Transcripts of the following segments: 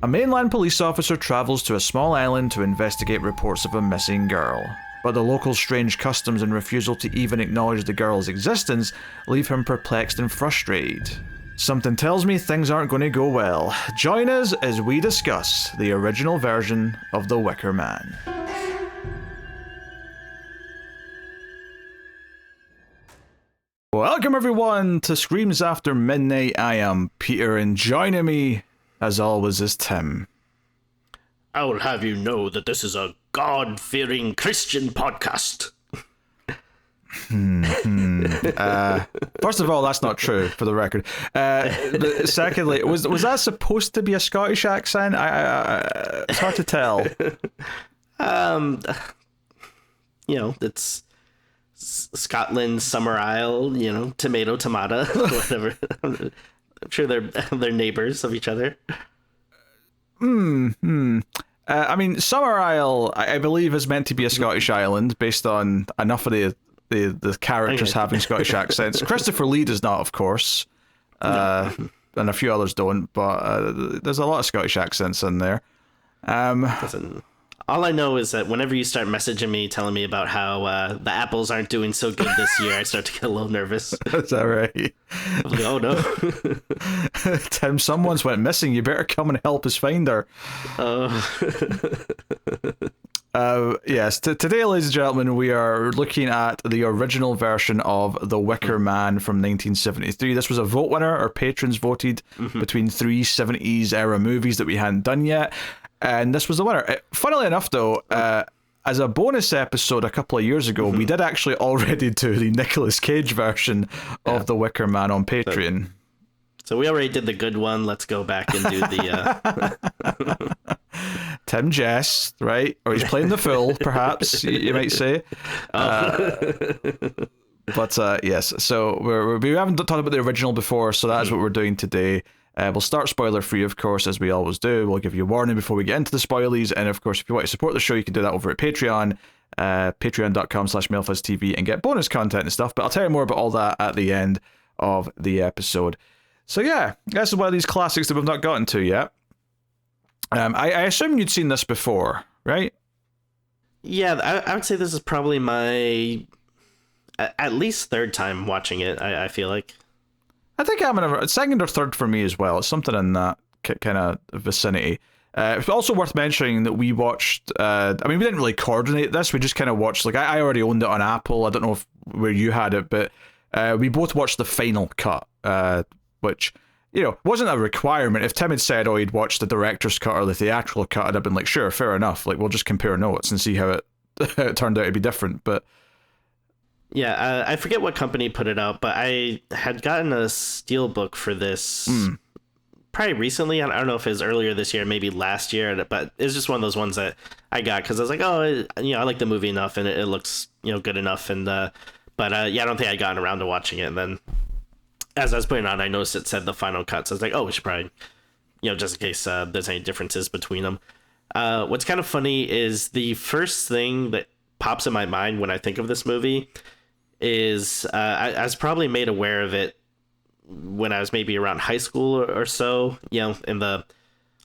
A mainland police officer travels to a small island to investigate reports of a missing girl. But the locals' strange customs and refusal to even acknowledge the girl's existence leave him perplexed and frustrated. Something tells me things aren't going to go well. Join us as we discuss the original version of The Wicker Man. Welcome everyone to Screams After Midnight. I am Peter, and joining me, as always, is Tim. I will have you know that this is a God-fearing Christian podcast. First of all, that's not true, for the record. But secondly, was that supposed to be a Scottish accent? It's hard to tell. It's Scotland, Summer Isle, tomato, whatever. I'm sure they're neighbors of each other. I mean, Summer Isle, I believe, is meant to be a Scottish island based on enough of the characters having Scottish accents. Christopher Lee does not, of course, and a few others don't, but there's a lot of Scottish accents in there. Listen, all I know is that whenever you start messaging me telling me about how the apples aren't doing so good this year, I start to get a little nervous. Is that right? I'm like, oh no. Tim, someone's went missing. You better come and help us find her. Yes, today, ladies and gentlemen, we are looking at the original version of The Wicker Man from 1973. This was a vote winner. Our patrons voted between 3 70s era movies that we hadn't done yet. And this was the winner. Funnily enough, though, as a bonus episode a couple of years ago, we did actually already do the Nicolas Cage version of The Wicker Man on Patreon. So we already did the good one. Let's go back and do the... Tim Jess, right? Or he's playing the fool, perhaps, you might say. But yes, so we haven't talked about the original before, so that is what we're doing today. We'll start spoiler-free, of course, as we always do. We'll give you a warning before we get into the spoilies, and of course, if you want to support the show, you can do that over at Patreon, patreon.com/MailFuzzTV, and get bonus content and stuff, but I'll tell you more about all that at the end of the episode. So yeah, this is one of these classics that we've not gotten to yet. I assume you'd seen this before, right? Yeah, I would say this is probably my at least third time watching it, I feel like. I think I'm in a second or third for me as well. It's something in that kind of vicinity. It's also worth mentioning that we watched, we didn't really coordinate this. We just kind of watched, like, I already owned it on Apple. I don't know where you had it, but we both watched the final cut, which, wasn't a requirement. If Tim had said, he'd watched the director's cut or the theatrical cut, I'd have been like, sure, fair enough. Like, we'll just compare notes and see how it turned out to be different. But yeah, I forget what company put it out, but I had gotten a steelbook for this probably recently. I don't know if it was earlier this year, maybe last year, but it's just one of those ones that I got because I was like, I like the movie enough and it looks, good enough. And I don't think I'd gotten around to watching it. And then as I was putting it on, I noticed it said the final cut. So I was like, we should probably, just in case there's any differences between them. What's kind of funny is the first thing that pops in my mind when I think of this movie is I was probably made aware of it when I was maybe around high school or so, in the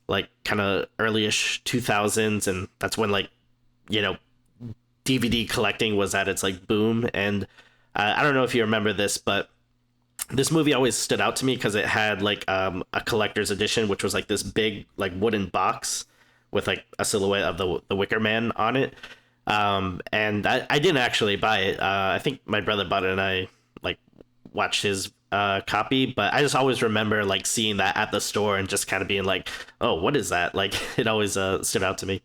like kind of early-ish 2000s, and that's when DVD collecting was at its like boom. And I don't know if you remember this, but this movie always stood out to me because it had like a collector's edition, which was like this big like wooden box with like a silhouette of the Wicker Man on it. And I didn't actually buy it. I think my brother bought it and I like watched his copy, but I just always remember like seeing that at the store and just kind of being like, oh, what is that? Like it always stood out to me.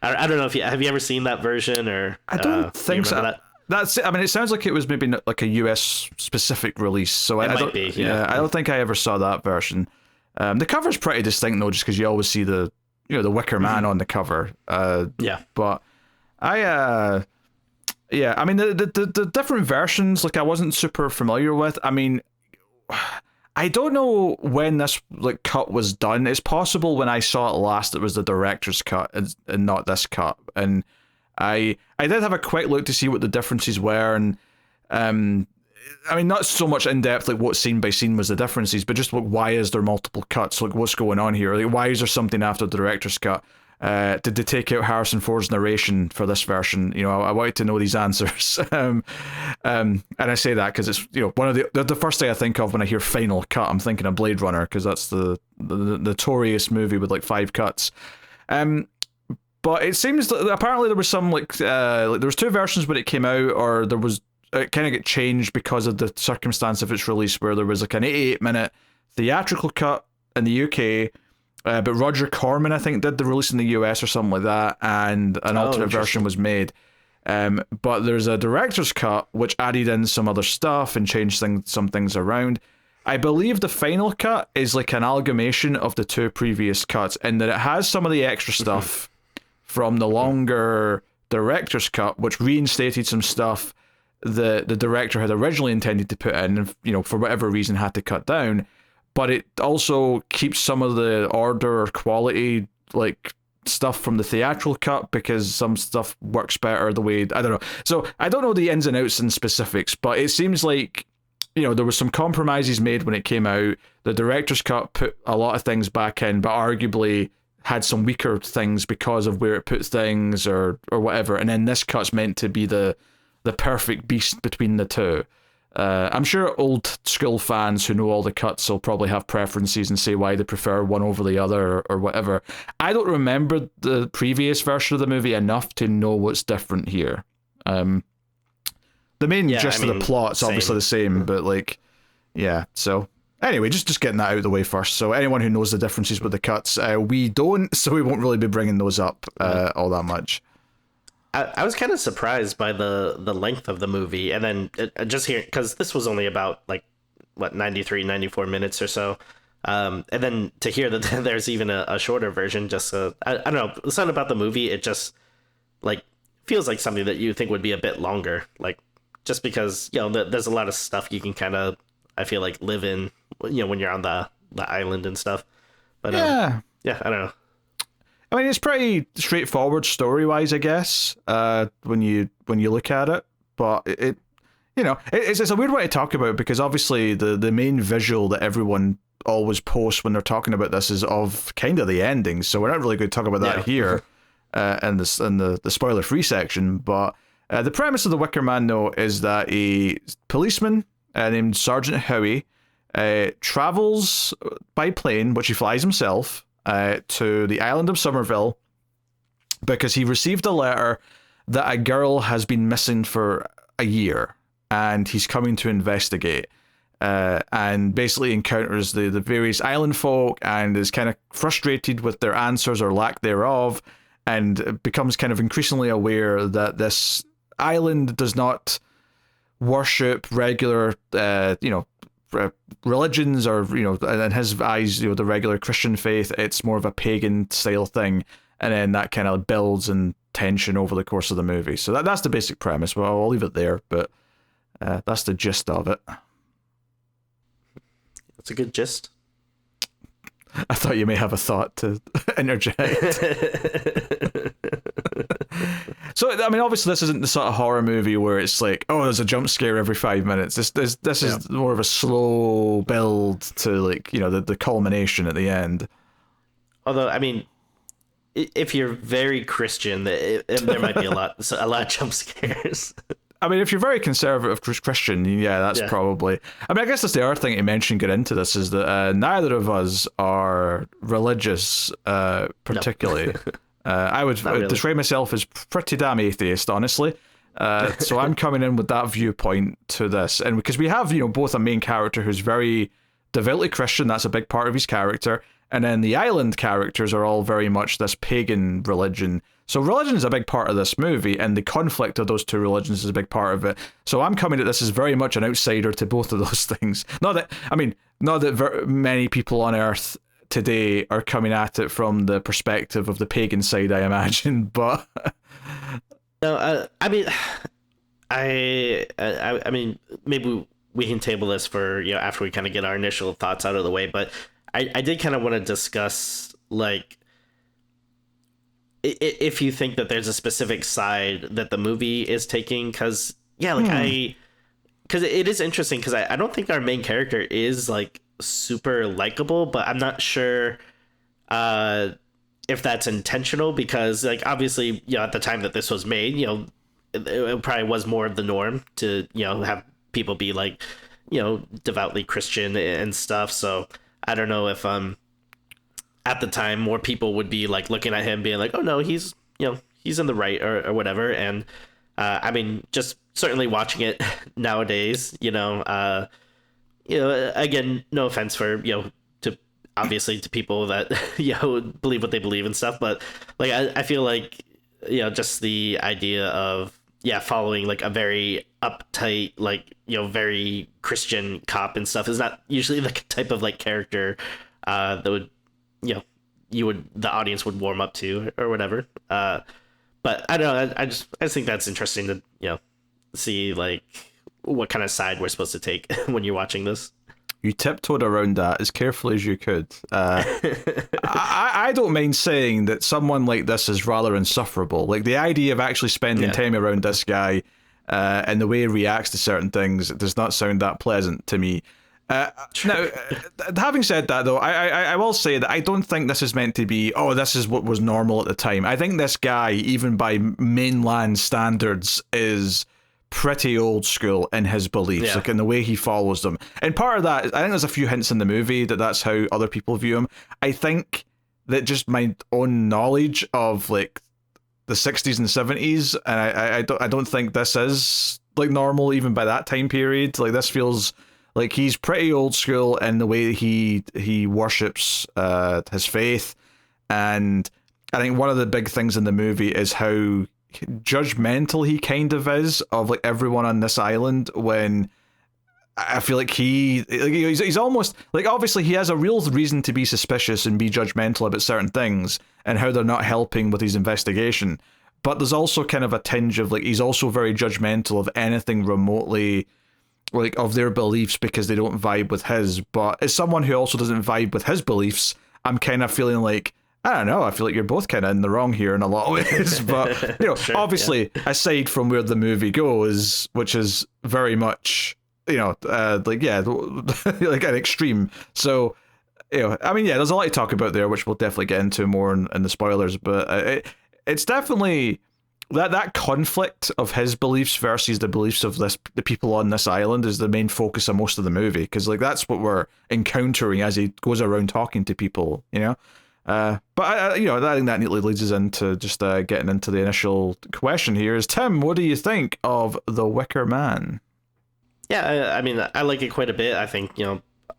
I don't know if have you ever seen that version or I don't think so. That's it. I mean, it sounds like it was maybe like a US specific release, so I don't. I don't think I ever saw that version. The cover's pretty distinct though, just because you always see the the Wicker Man on the cover. But I mean the different versions, like I wasn't super familiar with. I mean, I don't know when this like cut was done. It's possible when I saw it last, it was the director's cut and not this cut. And I did have a quick look to see what the differences were, and I mean, not so much in depth, like what scene by scene was the differences, but just like, why is there multiple cuts? Like, what's going on here? Like, why is there something after the director's cut? Did they take out Harrison Ford's narration for this version? You know, I wanted to know these answers. And I say that because it's, you know, one of the first thing I think of when I hear final cut, I'm thinking of Blade Runner, because that's the notorious movie with like 5 cuts. But it seems that apparently there was some like there was 2 versions when it came out, or there was, it kind of get changed because of the circumstance of its release, where there was like an 88-minute theatrical cut in the UK. But Roger Corman, I think, did the release in the US or something like that, and an alternate version was made. But there's a director's cut which added in some other stuff and changed some things around. I believe the final cut is like an amalgamation of the 2 previous cuts, in that it has some of the extra stuff from the longer director's cut, which reinstated some stuff the director had originally intended to put in, and, you know, for whatever reason had to cut down. But it also keeps some of the order or quality, like, stuff from the theatrical cut, because some stuff works better the way, I don't know. So I don't know the ins and outs and specifics, but it seems like, you know, there was some compromises made when it came out. The director's cut put a lot of things back in, but arguably had some weaker things because of where it put things or whatever. And then this cut's meant to be the perfect beast between the 2. I'm sure old school fans who know all the cuts will probably have preferences and say why they prefer one over the other or whatever. I don't remember the previous version of the movie enough to know what's different here. The main gist of the plot's obviously the same, but like, yeah. So anyway, just getting that out of the way first. So anyone who knows the differences with the cuts, we don't, so we won't really be bringing those up all that much. I was kind of surprised by the length of the movie, and then just hearing, because this was only about like 94 minutes or so, and then to hear that there's even a shorter version, just I don't know, something about the movie, it just like feels like something that you think would be a bit longer, like just because, you know, there's a lot of stuff you can kind of, I feel like, live in, you know, when you're on the island and stuff. But yeah, I don't know. I mean, it's pretty straightforward story-wise, I guess, when you look at it. But it you know, it's a weird way to talk about, because obviously the main visual that everyone always posts when they're talking about this is of kind of the ending. So we're not really going to talk about that here in the spoiler-free section. But the premise of the Wicker Man, though, is that a policeman named Sergeant Howie travels by plane, which he flies himself, to the island of Somerville, because he received a letter that a girl has been missing for a year, and he's coming to investigate, and basically encounters the various island folk, and is kind of frustrated with their answers or lack thereof, and becomes kind of increasingly aware that this island does not worship regular, religions, or, you know, in his eyes, you know, the regular Christian faith. It's more of a pagan style thing, and then that kind of builds in tension over the course of the movie. So that's the basic premise. Well, I'll leave it there, but that's the gist of it. That's a good gist. I thought you may have a thought to interject. So, I mean, obviously this isn't the sort of horror movie where it's like, oh, there's a jump scare every 5 minutes. This is more of a slow build to, like, you know, the culmination at the end. Although, I mean, if you're very Christian, there might be a lot of jump scares. I mean, if you're very conservative Christian, yeah, that's probably... I mean, I guess that's the other thing to mention, get into this, is that neither of us are religious, particularly. No. I would describe myself as pretty damn atheist, honestly. So I'm coming in with that viewpoint to this. And because we have, you know, both a main character who's very devoutly Christian, that's a big part of his character, and then the island characters are all very much this pagan religion. So religion is a big part of this movie, and the conflict of those two religions is a big part of it. So I'm coming at this as very much an outsider to both of those things. Not that many people on Earth today are coming at it from the perspective of the pagan side, I imagine, but... No, I mean, maybe we can table this for, you know, after we kind of get our initial thoughts out of the way, but I did kind of want to discuss, like, if you think that there's a specific side that the movie is taking, because, yeah, like, because it is interesting because I don't think our main character is like super likable, but I'm not sure if that's intentional because like obviously at the time that this was made, it probably was more of the norm to have people be like devoutly Christian and stuff. So I don't know if at the time more people would be like looking at him being like, oh no, he's he's in the right or whatever. And I mean, just certainly watching it nowadays, again, no offense for to obviously to people that believe what they believe and stuff, but like I feel like just the idea of following like a very uptight, like very Christian cop and stuff is not usually the type of like character that would the audience would warm up to or whatever. But I don't know. I just think that's interesting to see like what kind of side we're supposed to take when you're watching this. You tiptoed around that as carefully as you could. I don't mind saying that someone like this is rather insufferable. Like the idea of actually spending time around this guy and the way he reacts to certain things does not sound that pleasant to me. Now, having said that, though, I will say that I don't think this is meant to be, this is what was normal at the time. I think this guy, even by mainland standards, is pretty old school in his beliefs, like in the way he follows them. And part of that, I think there's a few hints in the movie that's how other people view him. I think that just my own knowledge of like the 60s and 70s, and I don't think this is like normal even by that time period. Like this feels like he's pretty old school in the way he worships his faith. And I think one of the big things in the movie is how judgmental he kind of is of like everyone on this island, when I feel like he's almost like, obviously he has a real reason to be suspicious and be judgmental about certain things and how they're not helping with his investigation, but there's also kind of a tinge of like he's also very judgmental of anything remotely like of their beliefs because they don't vibe with his. But as someone who also doesn't vibe with his beliefs, I'm kind of feeling like, I don't know, I feel like you're both kind of in the wrong here in a lot of ways. But, sure, obviously, aside from where the movie goes, which is very much, like an extreme. So, I mean, there's a lot to talk about there, which we'll definitely get into more in the spoilers. But it's definitely that conflict of his beliefs versus the beliefs of the people on this island is the main focus of most of the movie. Because, like, that's what we're encountering as he goes around talking to people, But I think that neatly leads us into just getting into the initial question here is, Tim, what do you think of The Wicker Man? Yeah, I mean, I like it quite a bit. I think,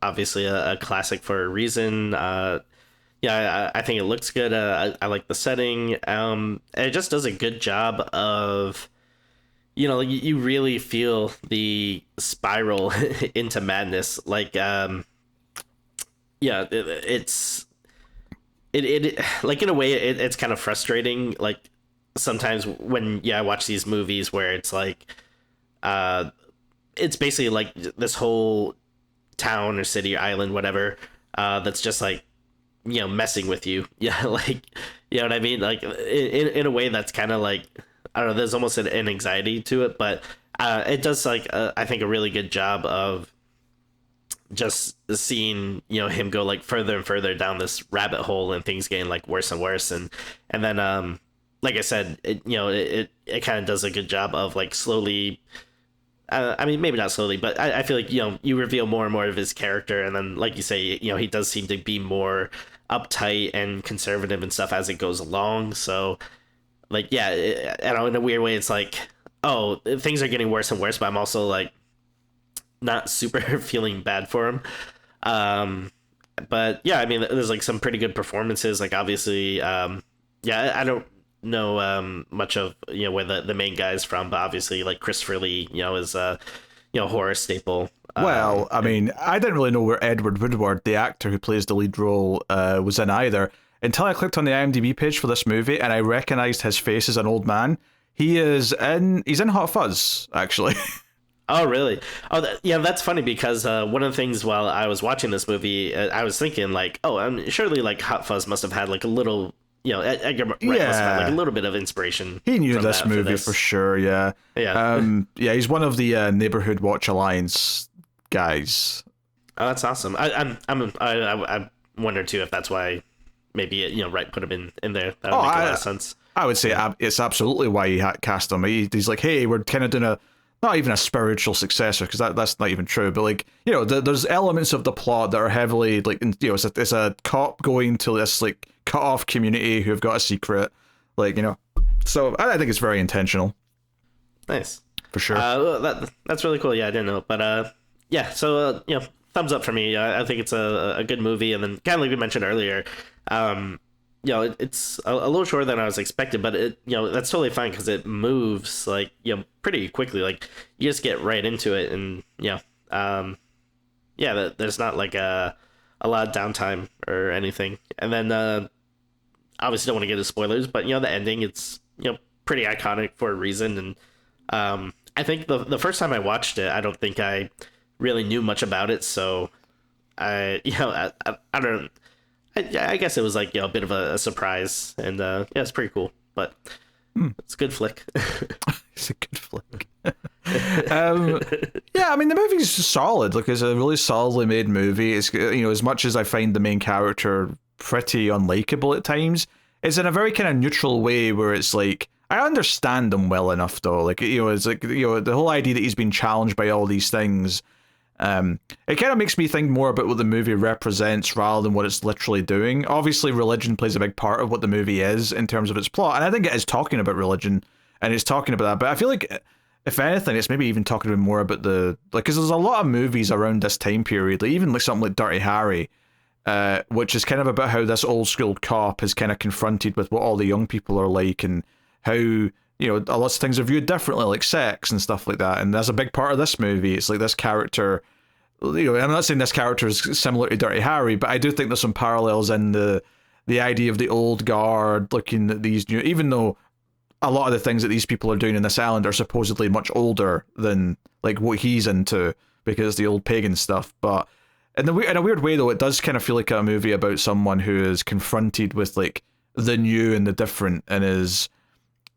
obviously a classic for a reason. I think it looks good. I like the setting. It just does a good job of, you really feel the spiral into madness. Like, it's... It like in a way it's kind of frustrating, like sometimes when I watch these movies where it's like it's basically like this whole town or city or island, whatever, that's just like messing with you, like, you know what I mean, like in a way that's kind of like, I don't know, there's almost an anxiety to it, but it does like I think a really good job of just seeing him go like further and further down this rabbit hole and things getting like worse and worse, and then like I said, it kind of does a good job of like slowly, I mean maybe not slowly, but I feel like you reveal more and more of his character, and then like you say, he does seem to be more uptight and conservative and stuff as it goes along. So like I don't know, in a weird way it's like, oh, things are getting worse and worse, but I'm also like not super feeling bad for him. But I mean, there's like some pretty good performances, like obviously I don't know much of where the main guy's from, but obviously like Christopher Lee is a horror staple. Well, I mean, I didn't really know where Edward Woodward, the actor who plays the lead role, was in either until I clicked on the IMDb page for this movie and I recognized his face as an old man. He's in Hot Fuzz, actually. Oh, really? Oh, that's funny because one of the things while I was watching this movie, I was thinking like, oh, surely like Hot Fuzz must have had like a little, Edgar Wright must have had like a little bit of inspiration. He knew this movie for sure. Yeah. He's one of the Neighborhood Watch Alliance guys. Oh, that's awesome. I wonder too if that's why maybe Wright put him in there. That would make a lot of sense. I would say it's absolutely why he cast him. He's like, hey, we're kind of doing not even a spiritual successor, because that's not even true, but like, there's elements of the plot that are heavily like, it's a cop going to this like cut off community who have got a secret, like, so I think it's very intentional. Nice. For sure. That's really cool. Yeah, I didn't know, but so thumbs up for me. I think it's a good movie, and then kind of like we mentioned earlier, it's a little shorter than I was expecting, but it that's totally fine because it moves like pretty quickly. Like you just get right into it, and there's not like a lot of downtime or anything. And then obviously don't want to get into spoilers, but the ending, it's pretty iconic for a reason. And I think the first time I watched it, I don't think I really knew much about it, so I don't. I guess it was like a bit of a surprise, and it's pretty cool. But it's a good flick. It's a good flick. I mean, the movie's solid. Like, it's a really solidly made movie. It's as much as I find the main character pretty unlikable at times, it's in a very kind of neutral way where it's like I understand him well enough though. Like it's like the whole idea that he's been challenged by all these things. It kind of makes me think more about what the movie represents rather than what it's literally doing. Obviously, religion plays a big part of what the movie is in terms of its plot, and I think it is talking about religion and it's talking about that. But I feel like, if anything, it's maybe even talking about more about because there's a lot of movies around this time period, like even like something like Dirty Harry, which is kind of about how this old school cop is kind of confronted with what all the young people are like and how a lot of things are viewed differently, like sex and stuff like that. And that's a big part of this movie. It's like this character, I'm not saying this character is similar to Dirty Harry, but I do think there's some parallels in the idea of the old guard looking at these new, even though a lot of the things that these people are doing in this island are supposedly much older than like what he's into, because the old pagan stuff. But in a weird way though, it does kind of feel like a movie about someone who is confronted with like the new and the different, and is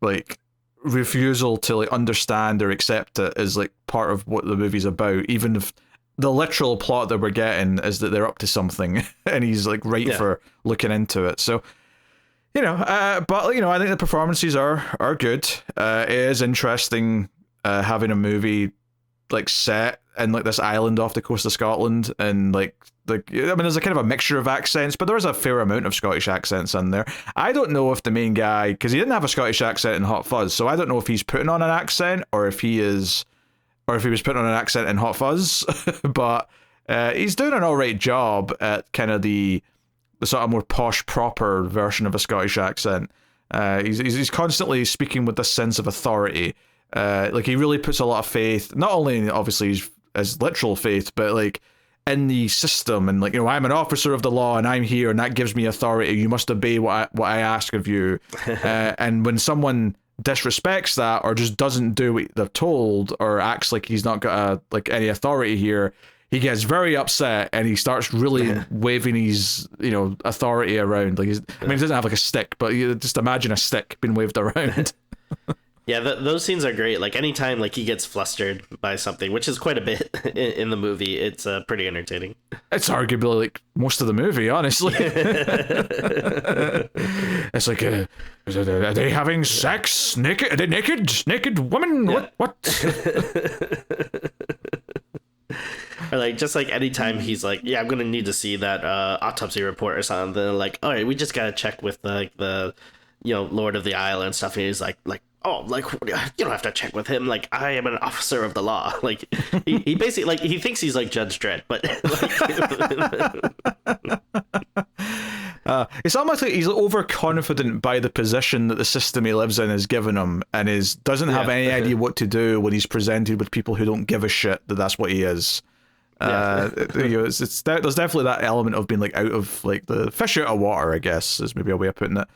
like refusal to like understand or accept it is like part of what the movie's about, even if the literal plot that we're getting is that they're up to something and he's like for looking into it. So but I think the performances are good. It is interesting having a movie like set in like this island off the coast of Scotland, and like there's a kind of a mixture of accents, but there's a fair amount of Scottish accents in there. I don't know if the main guy, because he didn't have a Scottish accent in Hot Fuzz, so I don't know if he's putting on an accent or if he was putting on an accent in Hot Fuzz, but he's doing an alright job at kind of the sort of more posh, proper version of a Scottish accent. He's constantly speaking with this sense of authority. Like he really puts a lot of faith, not only obviously his literal faith, but like in the system, and like, I'm an officer of the law and I'm here and that gives me authority. You must obey what I ask of you. And when someone disrespects that or just doesn't do what they're told or acts like he's not got any authority here, he gets very upset and he starts really waving his authority around. Like he doesn't have like a stick, but you just imagine a stick being waved around. Yeah, those scenes are great. Like anytime like he gets flustered by something, which is quite a bit in the movie, it's pretty entertaining. It's arguably like most of the movie, honestly. It's like, are they having sex? Naked? Are they naked? Naked women? Yeah. What? Or like just like anytime he's like, I'm gonna need to see that autopsy report or something. Then like, all right, we just gotta check with like the Lord of the Isle and stuff. And he's like. Oh, like, you don't have to check with him. Like, I am an officer of the law. Like, he basically, like, he thinks he's like Judge Dredd, but it's almost like he's overconfident by the position that the system he lives in has given him, and doesn't have any idea what to do when he's presented with people who don't give a shit that that's what he is. There's definitely that element of being like out of like the fish out of water, I guess, is maybe a way of putting it.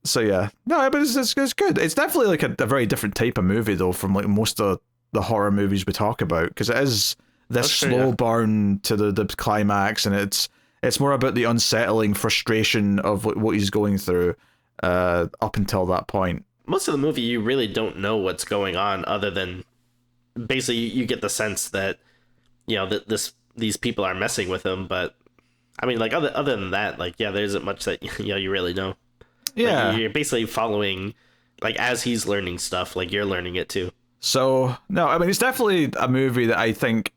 So yeah, no, but it's good. It's definitely like a very different type of movie though from like most of the horror movies we talk about, because it is this slow burn to the climax, and it's It's more about the unsettling frustration of what he's going through up until that point. Most of the movie, you really don't know what's going on, other than basically you get the sense that, you know, that these people are messing with him. But I mean, like, other than that, like, yeah, there isn't much that, you know, you really know. Yeah, like, you're basically following, like, as he's learning stuff, like, you're learning it too. So no, I mean, it's definitely a movie that I think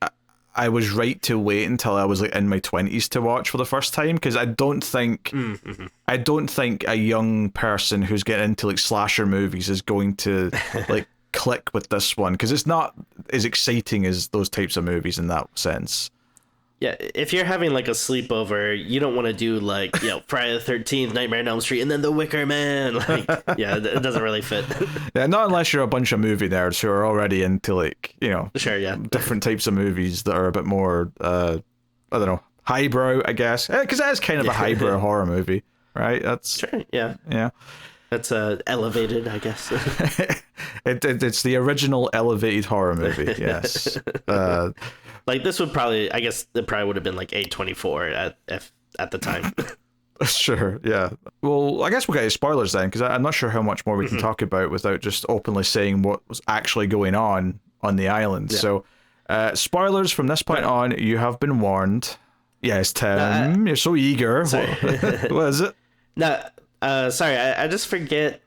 I was right to wait until I was like in my 20s to watch for the first time, because I don't think a young person who's getting into like slasher movies is going to like click with this one, because it's not as exciting as those types of movies in that sense. Yeah, if you're having like a sleepover, you don't want to do like, you know, Friday the 13th, Nightmare on Elm Street, and then The Wicker Man. Like, yeah, it doesn't really fit. Yeah, not unless you're a bunch of movie nerds who are already into like, you know, sure, yeah, different types of movies that are a bit more, I don't know, highbrow, I guess, because that is kind of a highbrow horror movie, right? That's sure, yeah. That's elevated, I guess. It's the original elevated horror movie, yes. Like, this would probably, I guess it probably would have been like A24 at the time. Sure, yeah. Well, I guess we'll get to spoilers then, because I'm not sure how much more we can talk about without just openly saying what was actually going on the island. Yeah. So, spoilers from this point on, you have been warned. Yes, Tim, you're so eager. Sorry. What is it? No, sorry, I just forget.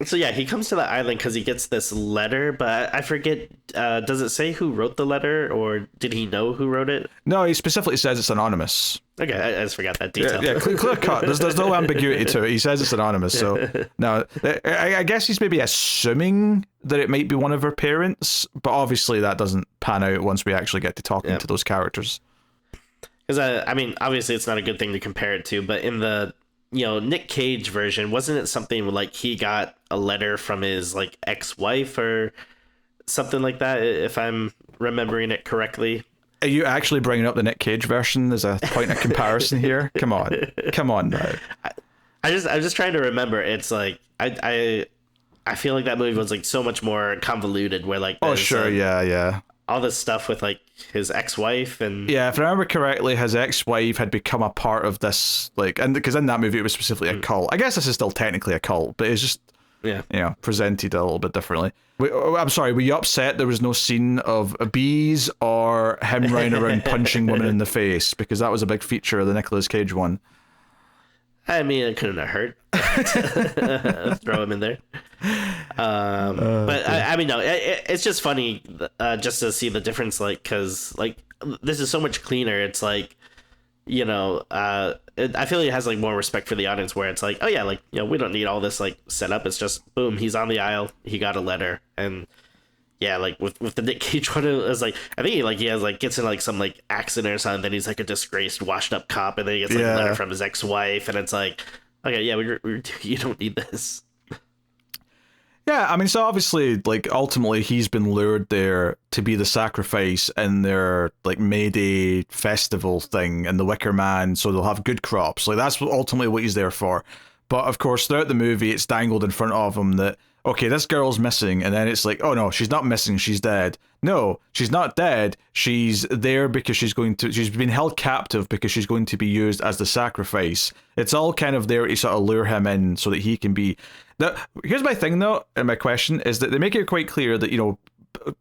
So yeah, he comes to the island because he gets this letter, but I forget, does it say who wrote the letter, or did he know who wrote it? No, he specifically says it's anonymous. Okay, I just forgot that detail. Yeah, clear cut. There's no ambiguity to it. He says it's anonymous, so no. I guess he's maybe assuming that it might be one of her parents, but obviously that doesn't pan out once we actually get to talking to those characters. Because, I mean, obviously it's not a good thing to compare it to, but in the, you know, Nick Cage version, wasn't it something like he got a letter from his like ex-wife or something like that, if I'm remembering it correctly? Are you actually bringing up the Nick Cage version as a point of comparison here? Come on now. I'm just trying to remember. It's like I feel like that movie was like so much more convoluted, where like yeah all this stuff with like his ex-wife, and yeah, if I remember correctly, his ex-wife had become a part of this, like, and because in that movie it was specifically a cult. I guess this is still technically a cult, but it's just you know, presented a little bit differently. I'm sorry, were you upset there was no scene of bees or him running around punching women in the face? Because that was a big feature of the Nicolas Cage one. I mean, it couldn't have hurt. Throw him in there. But I mean, no, it's just funny just to see the difference, like, because like this is so much cleaner. It's like, you know, I feel like it has like more respect for the audience, where it's like, oh yeah, like, you know, we don't need all this like set up. It's just boom, he's on the aisle, he got a letter, and yeah, like with the Nick Cage one, it was like, I think he gets in like some like accident or something, then he's like a disgraced, washed up cop, and then he gets like a letter from his ex-wife, and it's like, okay, yeah, you don't need this. Yeah, I mean, so obviously, like, ultimately he's been lured there to be the sacrifice in their like May Day festival thing and the Wicker Man, so they'll have good crops. Like, that's ultimately what he's there for. But of course, throughout the movie, it's dangled in front of him that, okay, this girl's missing, and then it's like, oh no, she's not missing, she's dead. No, she's not dead. She's there because she's been held captive because she's going to be used as the sacrifice. It's all kind of there to sort of lure him in so that he can be. Here's my thing though, and my question is that they make it quite clear that, you know,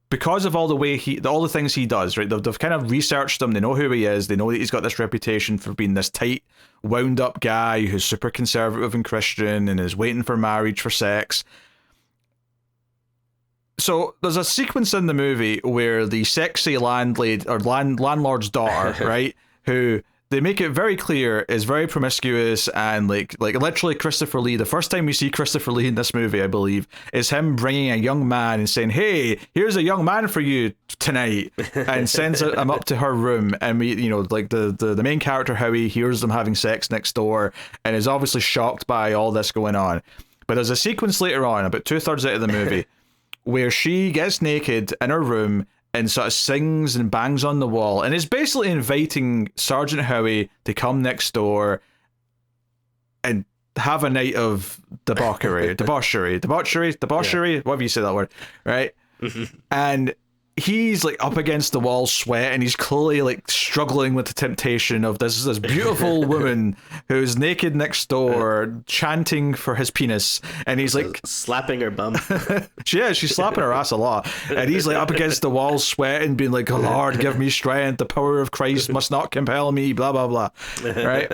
because of all the things he does, right? They've kind of researched him. They know who he is. They know that he's got this reputation for being this tight, wound up guy who's super conservative and Christian and is waiting for marriage for sex. So there's a sequence in the movie where the sexy landlord's daughter, right, who they make it very clear is very promiscuous and like literally Christopher Lee. The first time we see Christopher Lee in this movie, I believe, is him bringing a young man and saying, "Hey, here's a young man for you tonight," and sends him up to her room. And we, you know, like the main character Howie hears them having sex next door and is obviously shocked by all this going on. But there's a sequence later on, about 2/3 out of the movie, where she gets naked in her room and sort of sings and bangs on the wall and is basically inviting Sergeant Howie to come next door and have a night of debauchery, whatever you say that word, right? And he's like up against the wall, sweating. He's clearly like struggling with the temptation of this beautiful woman who's naked next door, chanting for his penis, and he's like slapping her bum. She's slapping her ass a lot, and he's like up against the wall, sweating, being like, "Oh Lord, give me strength. The power of Christ must not compel me." Blah blah blah. Right?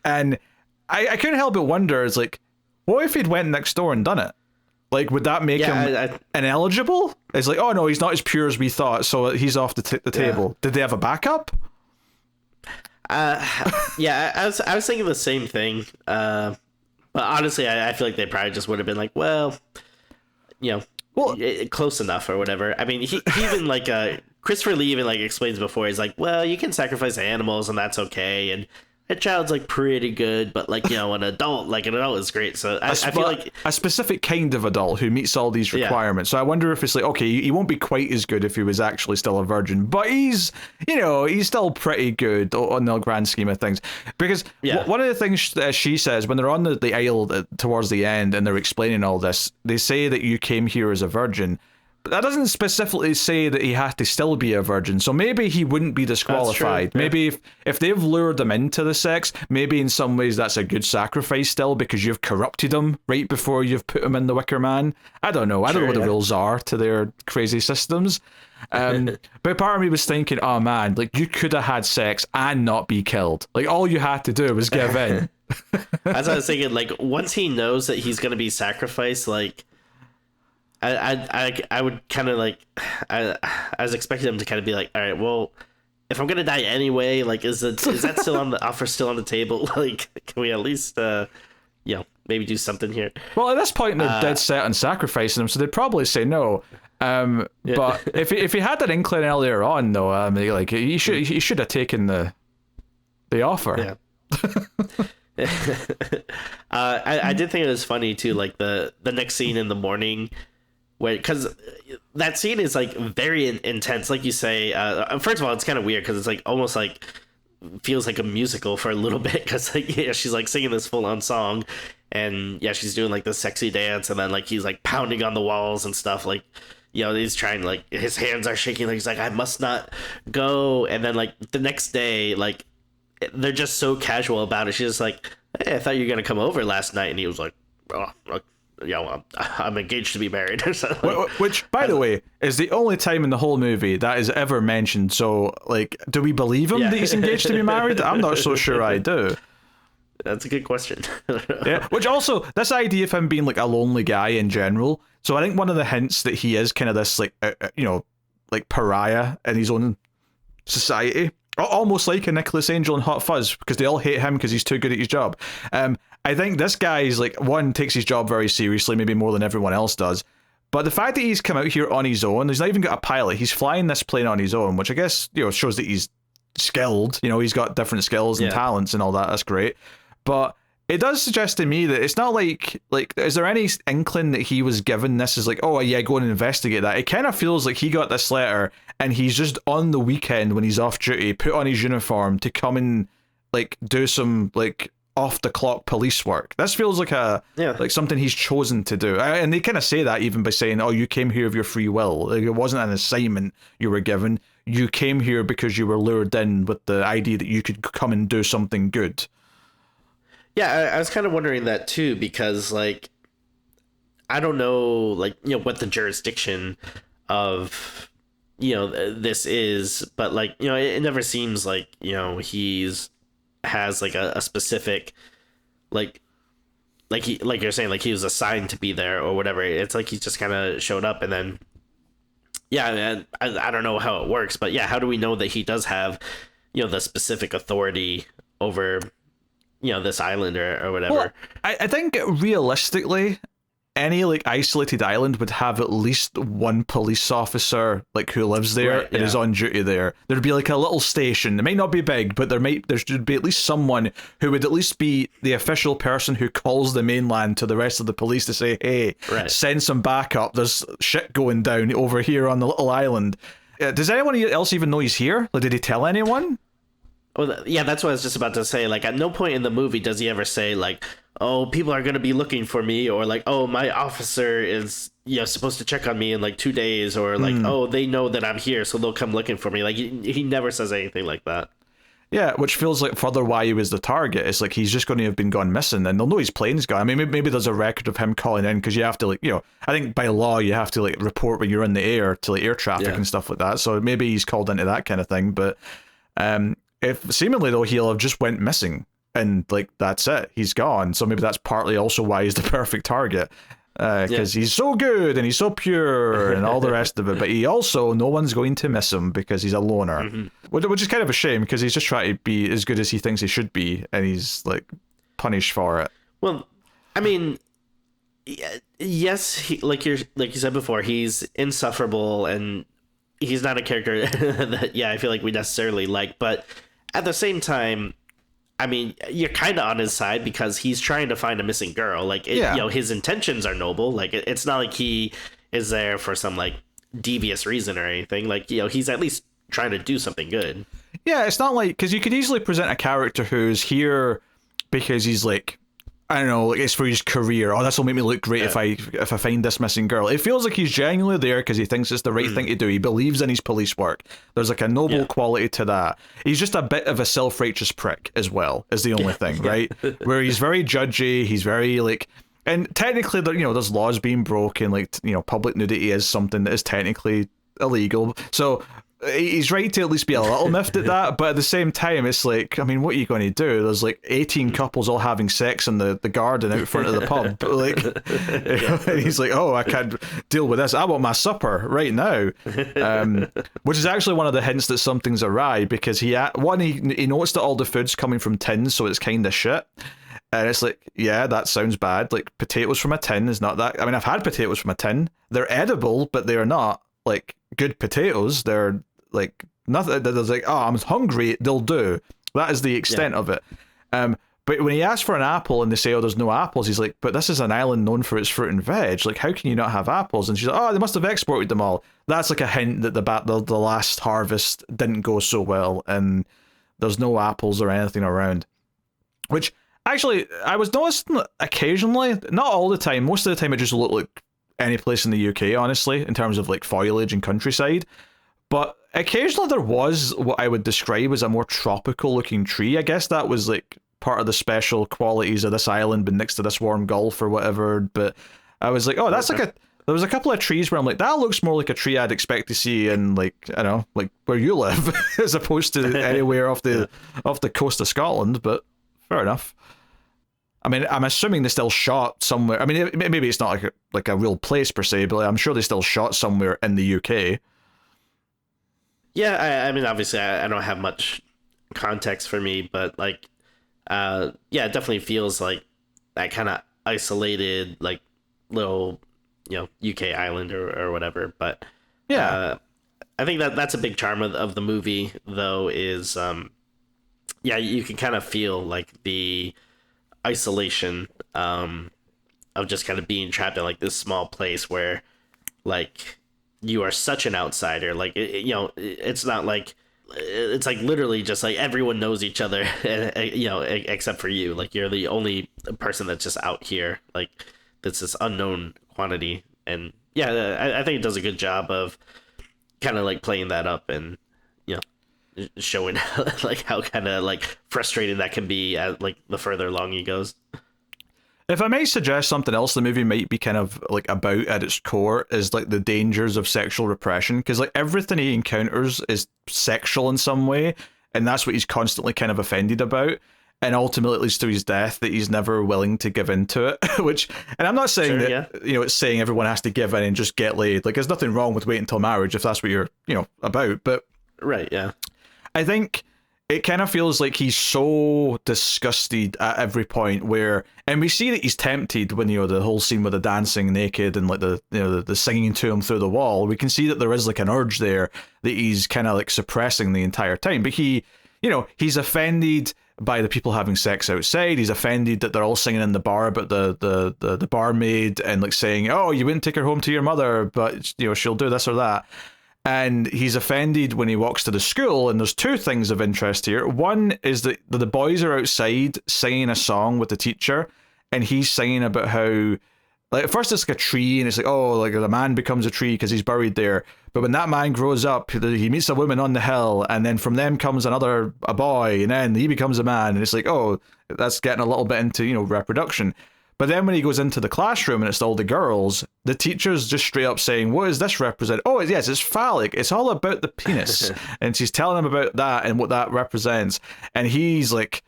And I couldn't help but wonder, it's like, what if he'd went next door and done it? Like, would that make him ineligible? It's like, oh no, he's not as pure as we thought, so he's off the table. Did they have a backup? Yeah, I was thinking the same thing. But honestly, I feel like they probably just would have been like, well, close enough or whatever. I mean, he even like Christopher Lee even like explains before, he's like, well, you can sacrifice animals and that's okay, and a child's like pretty good, but like, an adult is great. So I feel like a specific kind of adult who meets all these requirements. So I wonder if it's like, okay, he won't be quite as good if he was actually still a virgin, but he's still pretty good on the grand scheme of things. Because one of the things she says when they're on the aisle towards the end and they're explaining all this, they say that you came here as a virgin. But that doesn't specifically say that he has to still be a virgin, so maybe he wouldn't be disqualified. Yeah. Maybe if they've lured him into the sex, maybe in some ways that's a good sacrifice still, because you've corrupted him right before you've put him in the Wicker Man. I don't know. I don't know what the rules are to their crazy systems. But part of me was thinking, oh man, like you could have had sex and not be killed. Like all you had to do was give in. As I was thinking, like once he knows that he's going to be sacrificed, like I would kind of like I was expecting him to kind of be like, all right, well, if I'm gonna die anyway, like is that still on the offer, still on the table? Like, can we at least maybe do something here? Well, at this point they're dead set on sacrificing him, so they'd probably say no. But if he had that inkling earlier on, though, like he should have taken the offer. Yeah. I did think it was funny too, like the next scene in the morning. Because that scene is like very intense, like you say. First of all, it's kind of weird because it's like almost like feels like a musical for a little bit, because like she's like singing this full-on song, and she's doing like this sexy dance, and then like he's like pounding on the walls and stuff, like he's trying, like his hands are shaking, like he's like, I must not go. And then like the next day, like they're just so casual about it. She's just like, hey, I thought you were gonna come over last night, and he was like, oh, I'm engaged to be married or something. Which, by the way, is the only time in the whole movie that is ever mentioned. So, like, do we believe him that he's engaged to be married? I'm not so sure I do. That's a good question. Yeah. Which also, this idea of him being like a lonely guy in general. So I think one of the hints that he is kind of this like, like pariah in his own society. Almost like a Nicholas Angel in Hot Fuzz, because they all hate him because he's too good at his job. I think this guy's like, one, takes his job very seriously, maybe more than everyone else does. But the fact that he's come out here on his own, he's not even got a pilot. He's flying this plane on his own, which I guess shows that he's skilled. He's got different skills and talents and all that. That's great. But it does suggest to me that it's not like is there any inkling that he was given this as like, oh yeah, go and investigate that? It kind of feels like he got this letter and he's just on the weekend when he's off duty, put on his uniform to come and like do some like off the clock police work. This feels like like something he's chosen to do, and they kind of say that even by saying, oh, you came here of your free will. Like, it wasn't an assignment you were given. You came here because you were lured in with the idea that you could come and do something good. Yeah, I was kind of wondering that too, because like I don't know, like what the jurisdiction of this is, but like it never seems like he's has like a specific like you're saying, like he was assigned to be there or whatever. It's like he just kind of showed up, and then I don't know how it works, but how do we know that he does have the specific authority over this island or whatever? Well, I think realistically any like isolated island would have at least one police officer like who lives there and is on duty there. There'd be like a little station. It might not be big, but there should be at least someone who would at least be the official person who calls the mainland to the rest of the police to say, hey, send some backup. There's shit going down over here on the little island. Does anyone else even know he's here? Like, did he tell anyone? Well, yeah, that's what I was just about to say. Like, at no point in the movie does he ever say, like, oh, people are going to be looking for me, or like, oh, my officer is, supposed to check on me in like 2 days, or like, oh, they know that I'm here, so they'll come looking for me. Like, he never says anything like that. Yeah, which feels like further why he was the target. It's like he's just going to have been gone missing, and they'll know his plane's gone. I mean, maybe there's a record of him calling in, because you have to, like, I think by law you have to like report when you're in the air to like air traffic and stuff like that. So maybe he's called into that kind of thing. But if seemingly though he'll have just went missing, and like that's it, he's gone. So maybe that's partly also why he's the perfect target. Because he's so good and he's so pure and all the rest of it, but he also, no one's going to miss him because he's a loner, which is kind of a shame, because he's just trying to be as good as he thinks he should be, and he's like punished for it. Well, I mean, yes, like you said before, he's insufferable, and he's not a character that I feel like we necessarily like, but at the same time, I mean, you're kind of on his side, because he's trying to find a missing girl. Like, his intentions are noble. Like, it's not like he is there for some like devious reason or anything. Like, he's at least trying to do something good. Yeah, it's not like, because you could easily present a character who's here because he's like, I don't know, like it's for his career. Oh, this will make me look great if I find this missing girl. It feels like he's genuinely there because he thinks it's the right thing to do. He believes in his police work. There's like a noble quality to that. He's just a bit of a self-righteous prick as well, is the only thing, right? Where he's very judgy, he's very like, and technically, there's laws being broken, like, public nudity is something that is technically illegal. So he's right to at least be a little miffed at that, but at the same time, it's like, I mean, what are you going to do? There's like 18 couples all having sex in the garden out front of the pub. Like, and he's like, oh, I can't deal with this. I want my supper right now. Which is actually one of the hints that something's awry, because he noticed that all the food's coming from tins, so it's kind of shit. And it's like, yeah, that sounds bad. Like, potatoes from a tin is not that. I mean, I've had potatoes from a tin. They're edible, but they're not like good potatoes. They're like nothing. There's like, oh, I'm hungry, they'll do. That is the extent of it. But when he asks for an apple and they say, oh, there's no apples, he's like, but this is an island known for its fruit and veg. Like, how can you not have apples? And she's like, oh, they must have exported them all. That's like a hint that the last harvest didn't go so well, and there's no apples or anything around. Which actually, I was noticing occasionally, not all the time. Most of the time, it just looked like any place in the UK, honestly, in terms of like foliage and countryside. But occasionally there was what I would describe as a more tropical looking tree. I guess that was like part of the special qualities of this island being next to this warm gulf or whatever. But I was like, oh, that's like there was a couple of trees where I'm like, that looks more like a tree I'd expect to see in like, I don't know, like where you live, as opposed to anywhere off the coast of Scotland. But fair enough. I mean, I'm assuming they still shot somewhere. I mean, maybe it's not like a real place per se, but I'm sure they still shot somewhere in the UK. Yeah, I mean, obviously, I don't have much context for me, but like, it definitely feels like that kind of isolated, like little, UK island or whatever. But I think that's a big charm of the movie, though, is you can kind of feel like the isolation of just kind of being trapped in like this small place where like you are such an outsider. Like it's not like, it's like literally just like everyone knows each other, except for you. Like, you're the only person that's just out here, like that's this unknown quantity. And I think it does a good job of kind of like playing that up and showing like how kind of like frustrating that can be as like the further along he goes. If I may suggest something else the movie might be kind of like about at its core is like the dangers of sexual repression, because like everything he encounters is sexual in some way, and that's what he's constantly kind of offended about, and ultimately it leads to his death that he's never willing to give into it. Which, and I'm not saying it's saying everyone has to give in and just get laid. Like, there's nothing wrong with waiting until marriage if that's what you're about, but right, yeah, I think it kind of feels like he's so disgusted at every point where, and we see that he's tempted when, the whole scene with the dancing naked and like the singing to him through the wall. We can see that there is like an urge there that he's kind of like suppressing the entire time. But he's offended by the people having sex outside. He's offended that they're all singing in the bar about the barmaid and like saying, oh, you wouldn't take her home to your mother, but she'll do this or that. And he's offended when he walks to the school, and there's two things of interest here. One is that the boys are outside singing a song with the teacher, and he's singing about how, like, at first it's like a tree, and it's like, oh, like the man becomes a tree because he's buried there. But when that man grows up, he meets a woman on the hill, and then from them comes a boy, and then he becomes a man, and it's like, oh, that's getting a little bit into, reproduction. But then when he goes into the classroom and it's all the girls, the teacher's just straight up saying, what does this represent? Oh, yes, it's phallic. It's all about the penis. And she's telling him about that and what that represents. And he's like,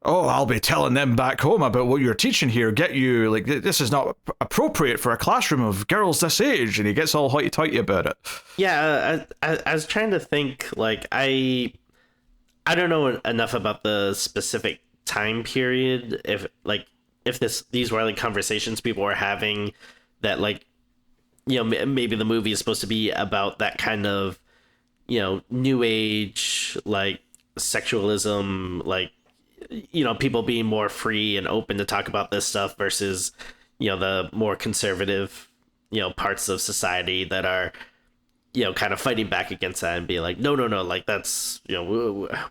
oh, I'll be telling them back home about what you're teaching here. Like, this is not appropriate for a classroom of girls this age. And he gets all hoity-toity about it. Yeah, I was trying to think, like, I don't know enough about the specific time period, if these were like conversations people were having that, like, maybe the movie is supposed to be about that kind of, new age, like, sexualism, like, people being more free and open to talk about this stuff versus, the more conservative, parts of society that are, kind of fighting back against that and being like, no, like, that's,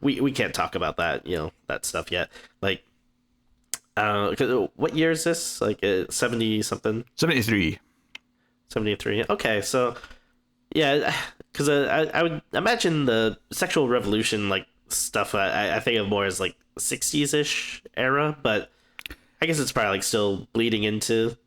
we can't talk about that, that stuff yet. Like, what year is this? Like 70 something? 73. 73. Okay, so yeah, because I would imagine the sexual revolution, like, stuff I think of more as like 60s ish era, but I guess it's probably like still bleeding into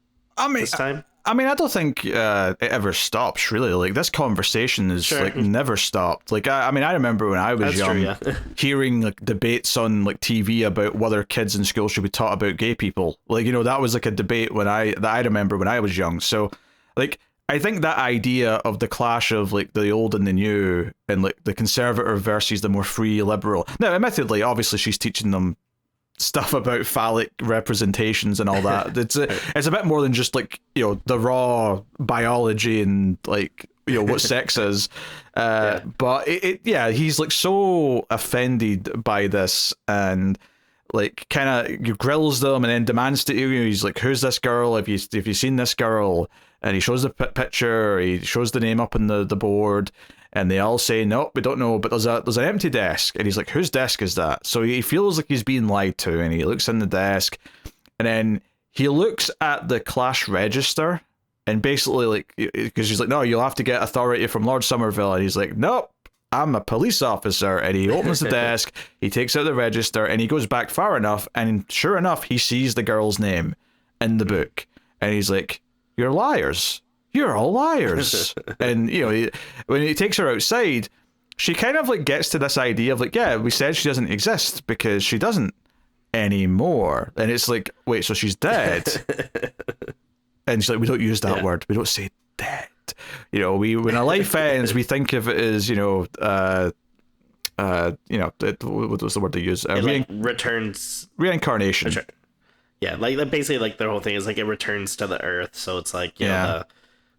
this time. I don't think it ever stops, really. Like, this conversation is like never stopped. Like, I remember when I was young, hearing like debates on like TV about whether kids in school should be taught about gay people. Like, that was like a debate that I remember when I was young. So, like, I think that idea of the clash of like the old and the new, and like the conservative versus the more free liberal. Now, admittedly, obviously, she's teaching them stuff about phallic representations and all that. It's a bit more than just like, the raw biology and like, what sex is. But he's like so offended by this, and like kind of grills them and then demands to, he's like, who's this girl? Have you seen this girl? And he shows the picture, he shows the name up on the board, and they all say, no, we don't know, but there's an empty desk. And he's like, whose desk is that? So he feels like he's being lied to, and he looks in the desk, and then he looks at the class register, and basically, like, because he's like, no, you'll have to get authority from Lord Somerville. And he's like, nope, I'm a police officer. And he opens the desk, he takes out the register, and he goes back far enough, and sure enough, he sees the girl's name in the book. And he's like, you're liars. You're all liars. And, when he takes her outside, she kind of like gets to this idea of like, yeah, we said she doesn't exist because she doesn't anymore. And it's like, wait, so she's dead? And she's like, we don't use that word. We don't say dead. When a life ends, we think of it as, what was the word they use? Returns. Reincarnation. Yeah, like basically, like their whole thing is like it returns to the earth, so it's like the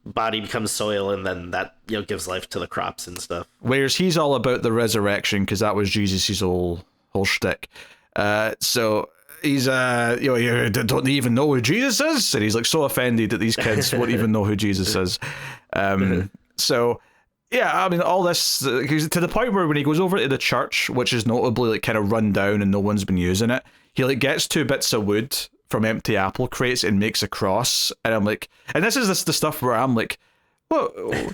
body becomes soil, and then that gives life to the crops and stuff. Whereas he's all about the resurrection, because that was Jesus' whole shtick. So he's you don't even know who Jesus is, and he's like so offended that these kids won't even know who Jesus is. So yeah, all this, to the point where when he goes over to the church, which is notably like kind of run down and no one's been using it, he like gets 2 bits of wood from empty apple crates and makes a cross. And I'm like, and this is the stuff where I'm like, well,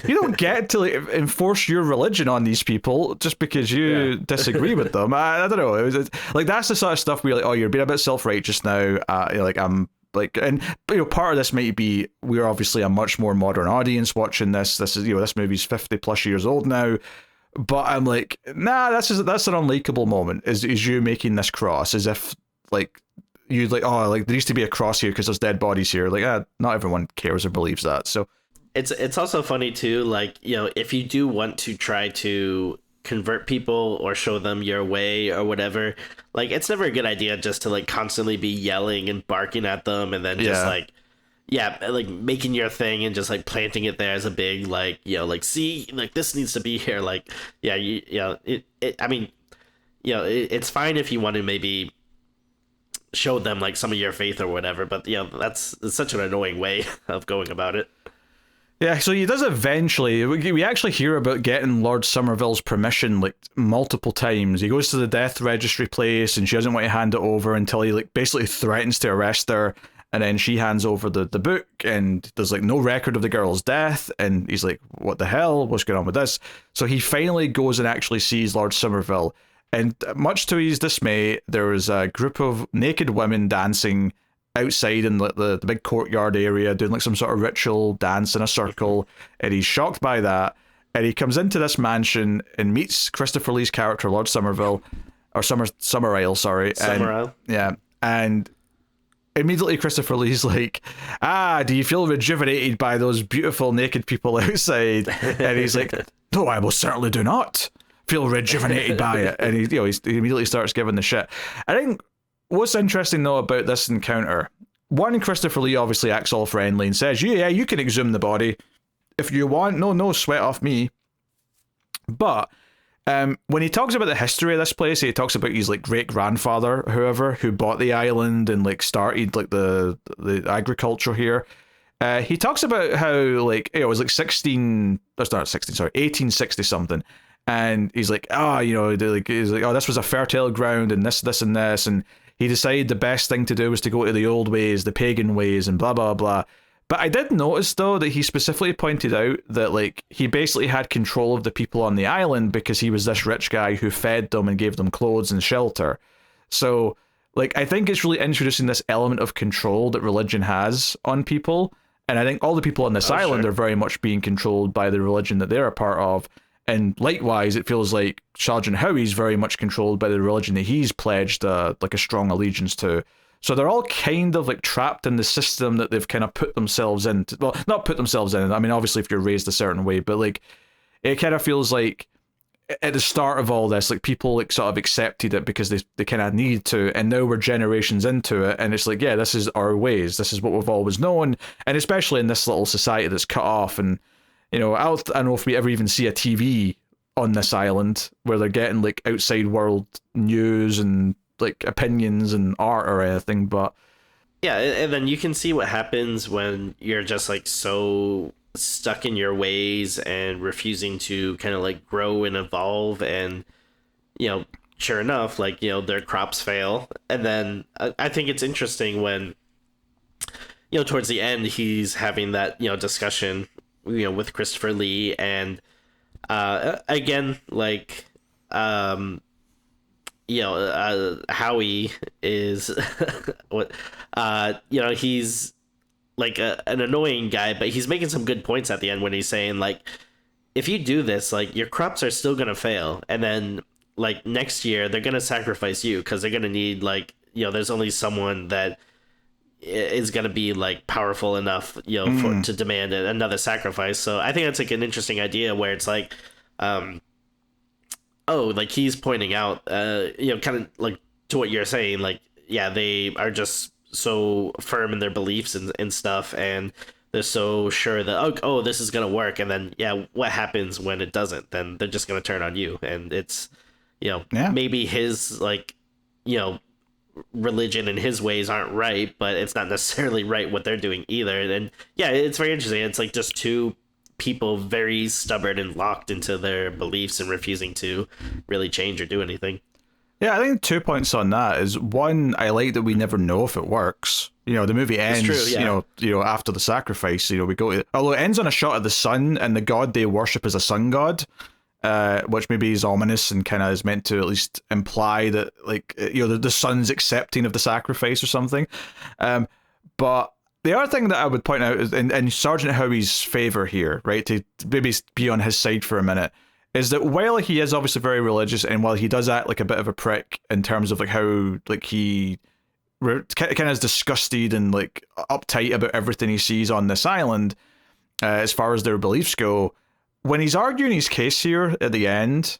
you don't get to like enforce your religion on these people just because you disagree with them. I don't know. It's like, that's the sort of stuff where you're like, oh, you're being a bit self-righteous now. Like, I'm like, and part of this might be we're obviously a much more modern audience watching this. This is this movie's 50 plus years old now. But I'm like, nah, that's an unlikable moment. Is you making this cross as if like you'd like, oh, like there used to be a cross here because there's dead bodies here. Like, not everyone cares or believes that. So it's also funny too, like, if you do want to try to convert people or show them your way or whatever, like, it's never a good idea just to like constantly be yelling and barking at them and then just like like making your thing and just like planting it there as a big like, like, see, like this needs to be here. Like, it's fine if you want to maybe show them like some of your faith or whatever, but it's such an annoying way of going about it. Yeah, so he does eventually. We actually hear about getting Lord Somerville's permission like multiple times. He goes to the death registry place and she doesn't want to hand it over until he like basically threatens to arrest her. And then she hands over the book and there's like no record of the girl's death. And he's like, what the hell? What's going on with this? So he finally goes and actually sees Lord Somerville. And much to his dismay, there was a group of naked women dancing outside in the big courtyard area, doing like some sort of ritual dance in a circle, and he's shocked by that. And he comes into this mansion and meets Christopher Lee's character, Lord Somerville, or Summerisle, sorry. Summerisle. Yeah, and immediately Christopher Lee's like, do you feel rejuvenated by those beautiful naked people outside? And he's like, no, I most certainly do not feel rejuvenated by it. And he immediately starts giving the shit. I think what's interesting though about this encounter, one, Christopher Lee obviously acts all friendly and says, yeah, you can exhume the body if you want. No sweat off me. But when he talks about the history of this place, he talks about his like great grandfather, who bought the island and like started like the agriculture here. He talks about how like it was like 1860 something. And he's like, this was a fertile ground and this and this. And he decided the best thing to do was to go to the old ways, the pagan ways, and blah, blah, blah. But I did notice, though, that he specifically pointed out that, like, he basically had control of the people on the island because he was this rich guy who fed them and gave them clothes and shelter. So, like, I think it's really introducing this element of control that religion has on people. And I think all the people on this island are very much being controlled by the religion that they're a part of. And likewise, it feels like Sergeant Howie's very much controlled by the religion that he's pledged like a strong allegiance to. So they're all kind of like trapped in the system that they've kind of put themselves in. Well, not put themselves in. I mean, obviously, if you're raised a certain way, but like it kind of feels like at the start of all this, like people like sort of accepted it because they kind of needed to, and now we're generations into it, and it's like, yeah, this is our ways. This is what we've always known, and especially in this little society that's cut off and. I don't know if we ever even see a TV on this island where they're getting like outside world news and like opinions and art or anything, but yeah, and then you can see what happens when you're just like so stuck in your ways and refusing to kind of like grow and evolve, and sure enough, like their crops fail, and then I think it's interesting when towards the end he's having that discussion with Christopher Lee, and again, like Howie is what he's like an annoying guy, but he's making some good points at the end when he's saying like, if you do this, like your crops are still gonna fail, and then like next year they're gonna sacrifice you because they're gonna need like there's only someone that is going to be like powerful enough to demand another sacrifice. So I think that's like an interesting idea where it's like like he's pointing out kind of like to what you're saying, like yeah, they are just so firm in their beliefs and stuff, and they're so sure that this is going to work, and then what happens when it doesn't? Then they're just going to turn on you, and it's maybe his like religion and his ways aren't right, but it's not necessarily right what they're doing either. And it's very interesting. It's like just two people very stubborn and locked into their beliefs and refusing to really change or do anything. Yeah, I think 2 points on that is, one, I like that we never know if it works. The movie ends, true, yeah. After the sacrifice, we go to, although it ends on a shot of the sun, and the god they worship is a sun god. Which maybe is ominous and kind of is meant to at least imply that, like, the sun's accepting of the sacrifice or something. But the other thing that I would point out is, in Sergeant Howie's favor here, right, to maybe be on his side for a minute, is that while he is obviously very religious, and while he does act like a bit of a prick in terms of like how like he kind of is disgusted and like uptight about everything he sees on this island, as far as their beliefs go. When he's arguing his case here at the end,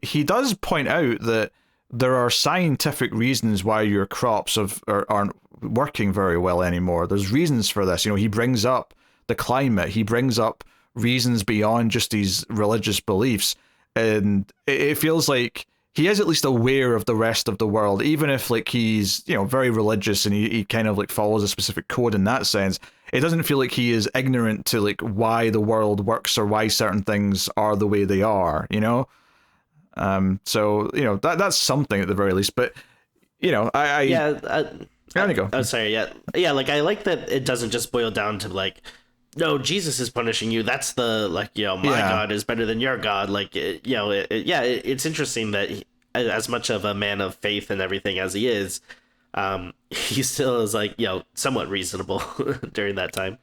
he does point out that there are scientific reasons why your crops aren't working very well anymore. There's reasons for this. He brings up the climate. He brings up reasons beyond just these religious beliefs. And it feels like he is at least aware of the rest of the world, even if like he's, very religious and he kind of like follows a specific code in that sense. it doesn't feel like he is ignorant to like why the world works or why certain things are the way they are, you know. So you know that's something at the very least. But you know, there you go. Oh, sorry. Yeah. Like I like that it doesn't just boil down to like, no, Jesus is punishing you. That's the like, you know, my God is better than your God. Like, it's interesting that as much of a man of faith and everything as he is, he still is like, you know, somewhat reasonable during that time.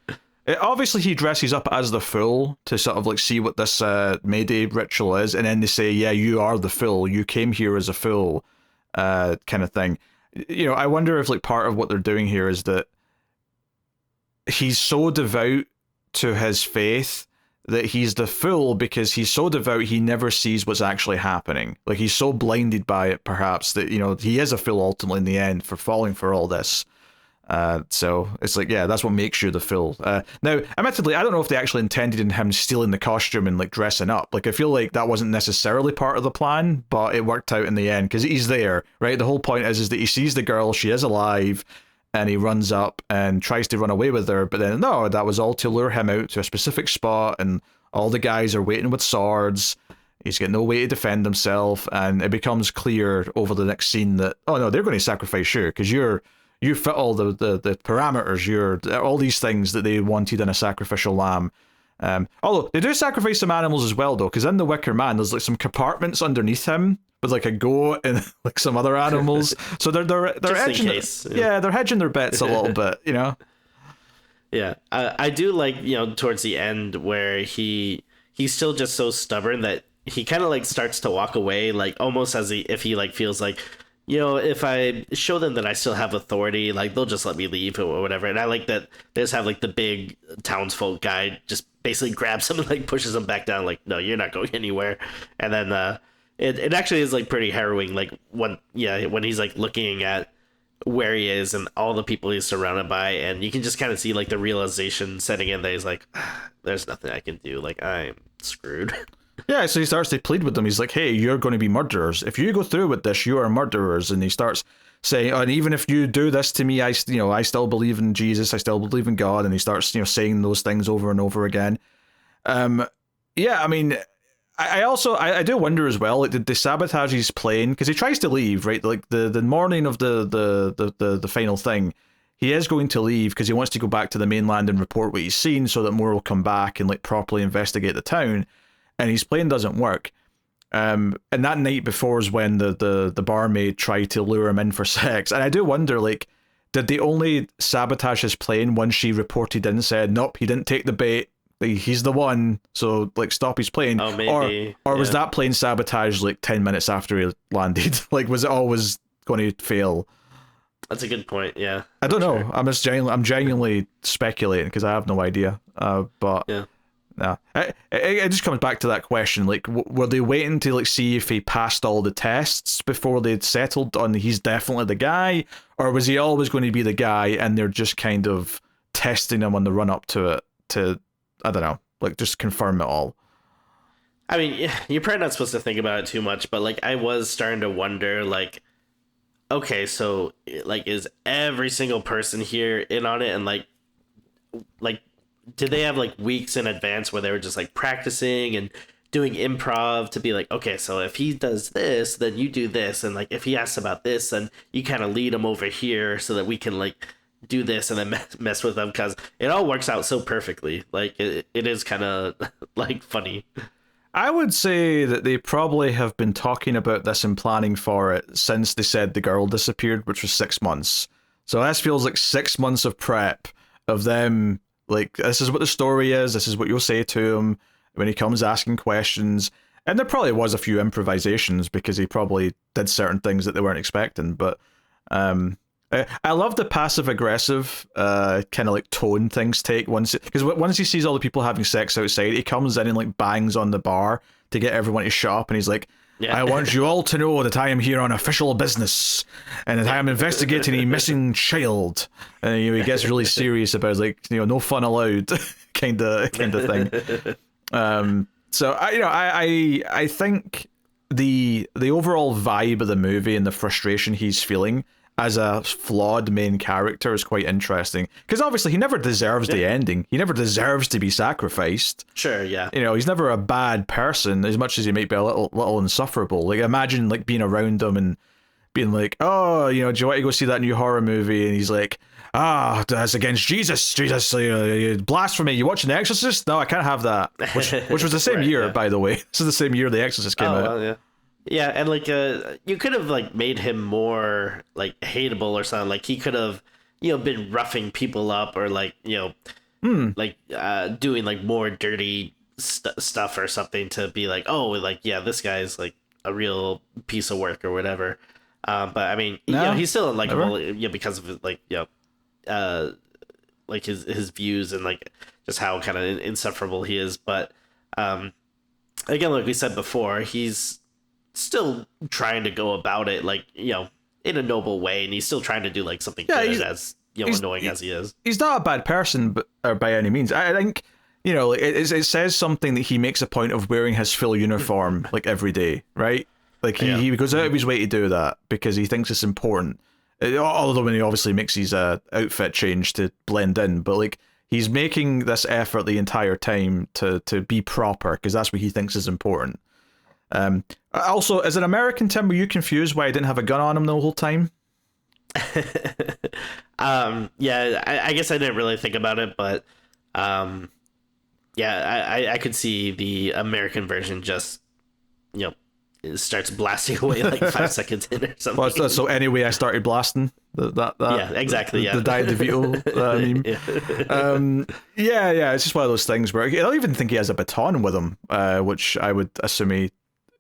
Obviously, he dresses up as the fool to sort of like see what this Mayday ritual is, and then they say, "Yeah, you are the fool. You came here as a fool," kind of thing. You know, I wonder if like part of what they're doing here is that he's so devout to his faith that he's the fool because he's so devout he never sees what's actually happening. Like he's so blinded by it, perhaps, that you know he is a fool ultimately in the end for falling for all this. So it's like, yeah, that's what makes you the fool. Now, admittedly, I don't know if they actually intended in him stealing the costume and like dressing up. Like, I feel like that wasn't necessarily part of the plan, but it worked out in the end because he's there, right? The whole point is that he sees the girl, she is alive, and he runs up and tries to run away with her. But then, no, that was all to lure him out to a specific spot, and all the guys are waiting with swords. He's got no way to defend himself, and it becomes clear over the next scene that, oh no, they're going to sacrifice you because you fit all the parameters. You're all these things that they wanted in a sacrificial lamb. Although they do sacrifice some animals as well, though, because in the Wicker Man there's like some compartments underneath him with like a goat and like some other animals. So they're hedging, they're hedging their bets a little bit, you know. Yeah, I do like, you know, towards the end where he's still just so stubborn that he kind of like starts to walk away, like almost as if he like feels like, you know, if I show them that I still have authority, like they'll just let me leave or whatever. And I like that they just have like the big townsfolk guy just basically grabs him and like pushes him back down, like, no, you're not going anywhere. And then it actually is like pretty harrowing, like when he's like looking at where he is and all the people he's surrounded by, and you can just kind of see like the realization setting in that he's like, there's nothing I can do, like I'm screwed. Yeah, so he starts to plead with them. He's like, hey, you're going to be murderers. If you go through with this, you are murderers. And he starts saying, and even if you do this to me, I still believe in Jesus. I still believe in God. And he starts, saying those things over and over again. Yeah, I mean, I do wonder as well, like, did they sabotage his plane? Because he tries to leave, right? Like the morning of the final thing, he is going to leave because he wants to go back to the mainland and report what he's seen so that more will come back and like properly investigate the town. And his plane doesn't work. And that night before is when the barmaid tried to lure him in for sex. And I do wonder, like, did they only sabotage his plane when she reported in and said, nope, he didn't take the bait, he's the one, so, like, stop his plane? Oh, maybe. Or was that plane sabotaged, like, 10 minutes after he landed? Like, was it always going to fail? That's a good point, yeah. I don't know. Sure. I'm genuinely speculating because I have no idea. But... yeah. No, it just comes back to that question, like, were they waiting to, like, see if he passed all the tests before they'd settled on he's definitely the guy, or was he always going to be the guy and they're just kind of testing him on the run-up to it to, I don't know, like, just confirm it all? I mean, you're probably not supposed to think about it too much, but, like, I was starting to wonder, like, okay, so, like, is every single person here in on it, and, like, did they have like weeks in advance where they were just like practicing and doing improv to be like, okay, so if he does this, then you do this, and like if he asks about this, then you kind of lead him over here so that we can like do this and then mess with them, because it all works out so perfectly. Like it is kind of like funny. I would say that they probably have been talking about this and planning for it since they said the girl disappeared, which was 6 months. So this feels like 6 months of prep of them. Like, this is what the story is, this is what you'll say to him when he comes asking questions. And there probably was a few improvisations because he probably did certain things that they weren't expecting. But I love the passive-aggressive kind of like tone things take. Because once he sees all the people having sex outside, he comes in and like bangs on the bar to get everyone to shut up. And he's like, yeah. I want you all to know that I am here on official business and that I am investigating a missing child. And he gets really serious about, like, no fun allowed kind of thing. So I think the overall vibe of the movie and the frustration he's feeling, as a flawed main character is quite interesting, because obviously he never deserves the ending. He never deserves to be sacrificed. Sure, yeah. You know, he's never a bad person, as much as he might be a little insufferable. Like, imagine like being around him and being like, oh, you know, do you want to go see that new horror movie? And he's like, that's against Jesus, blasphemy. You watching The Exorcist? No, I can't have that. Which was the same right, year, by the way. This is the same year The Exorcist came out. Well, yeah. Yeah, and like you could have like made him more like hateable or something. Like he could have, you know, been roughing people up or like, you know, like doing like more dirty stuff or something to be like, oh, like, yeah, this guy's like a real piece of work or whatever. But I mean, you know, he's still unlikable, yeah, because of like, you know, like his views and like just how kind of insufferable he is. But again, like we said before, he's still trying to go about it like, you know, in a noble way, and he's still trying to do like something good, as, you know, annoying as he is. He's not a bad person, but or by any means. I think, you know, it says something that he makes a point of wearing his full uniform like every day, right? Like he goes out of his way to do that because he thinks it's important. Although when he obviously makes his outfit change to blend in, but like he's making this effort the entire time to be proper because that's what he thinks is important. Also, as an American, Tim, were you confused why I didn't have a gun on him the whole time? Yeah, I guess I didn't really think about it, but yeah, I could see the American version just, you know, it starts blasting away like 5 seconds in or something. Well, so anyway, I started blasting that yeah, exactly, yeah. The Diane DeVito meme. Yeah, it's just one of those things where I don't even think he has a baton with him, which I would assume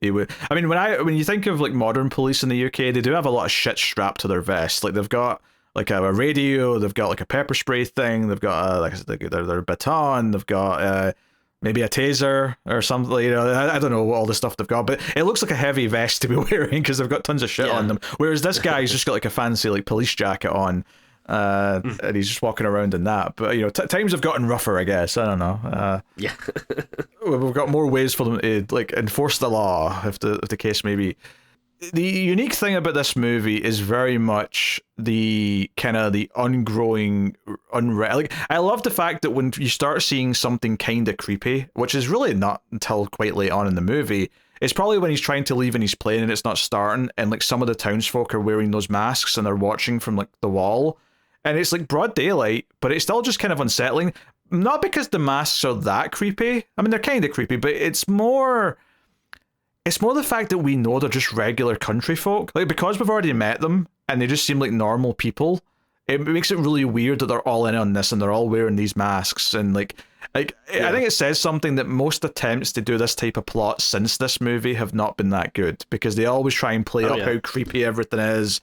he would. I mean, when you think of like modern police in the UK, they do have a lot of shit strapped to their vest. Like they've got like a radio, they've got like a pepper spray thing, they've got like their baton, they've got maybe a taser or something. You know, I don't know what all the stuff they've got, but it looks like a heavy vest to be wearing because they've got tons of shit on them. Whereas this guy's just got like a fancy like police jacket on. And he's just walking around in that. But you know, times have gotten rougher, I guess. I don't know. Yeah, we've got more ways for them to like enforce the law, if the case may be. The unique thing about this movie is very much the kind of the ungrowing unrest. Like, I love the fact that when you start seeing something kind of creepy, which is really not until quite late on in the movie, it's probably when he's trying to leave in his plane and it's not starting, and like some of the townsfolk are wearing those masks and they're watching from like the wall. And it's like broad daylight, but it's still just kind of unsettling. Not because the masks are that creepy. I mean, they're kind of creepy, but it's more the fact that we know they're just regular country folk. Like, because we've already met them and they just seem like normal people, it makes it really weird that they're all in on this and they're all wearing these masks. And like I think it says something that most attempts to do this type of plot since this movie have not been that good, because they always try and play up how creepy everything is.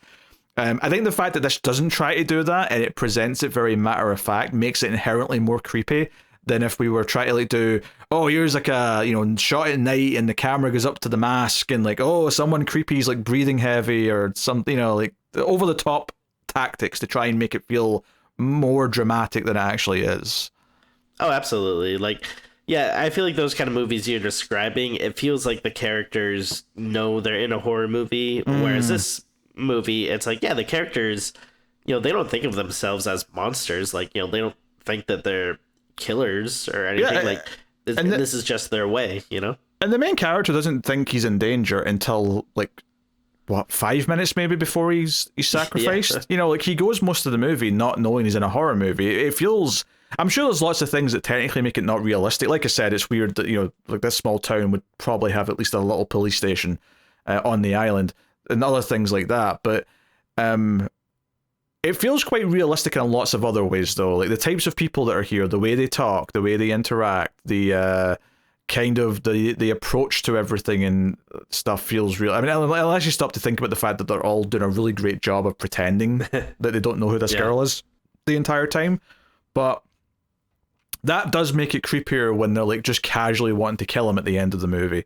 I think the fact that this doesn't try to do that and it presents it very matter of fact makes it inherently more creepy than if we were trying to like do, oh, here's like a, you know, shot at night and the camera goes up to the mask and like, oh, someone creepy's like breathing heavy or something, you know, like over the top tactics to try and make it feel more dramatic than it actually is. Oh, absolutely. Like, yeah, I feel like those kind of movies you're describing, it feels like the characters know they're in a horror movie, whereas this movie, it's like, yeah, the characters, you know, they don't think of themselves as monsters. Like, you know, they don't think that they're killers or anything. This is just their way, you know? And the main character doesn't think he's in danger until, like, what, 5 minutes maybe before he's sacrificed? Yeah. You know, like, he goes most of the movie not knowing he's in a horror movie. It feels... I'm sure there's lots of things that technically make it not realistic. Like I said, it's weird that, you know, like this small town would probably have at least a little police station on the island and other things like that, but it feels quite realistic in lots of other ways, though. Like the types of people that are here, the way they talk, the way they interact, the kind of the approach to everything and stuff feels real. I mean, unless you stop to think about the fact that they're all doing a really great job of pretending that they don't know who this girl is the entire time, but that does make it creepier when they're like just casually wanting to kill him at the end of the movie.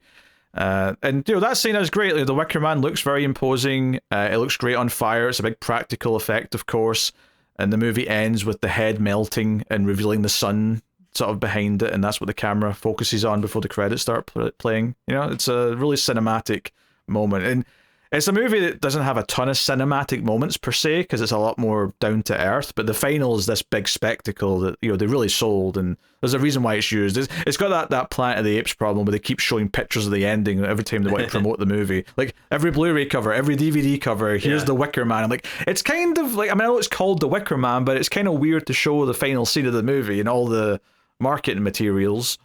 And you know, that scene is great. Like, the Wicker Man looks very imposing. It looks great on fire. It's a big practical effect, of course. And the movie ends with the head melting and revealing the sun sort of behind it, and that's what the camera focuses on before the credits start playing. You know, it's a really cinematic moment. And It's a movie that doesn't have a ton of cinematic moments per se, because it's a lot more down to earth. But the final is this big spectacle that they really sold, and there's a reason why it's used. It's got that Planet of the Apes problem where they keep showing pictures of the ending every time they want to promote the movie. Like every Blu-ray cover, every DVD cover, here's the Wicker Man. I'm like, it's kind of like, I know it's called the Wicker Man, but it's kind of weird to show the final scene of the movie and all the marketing materials.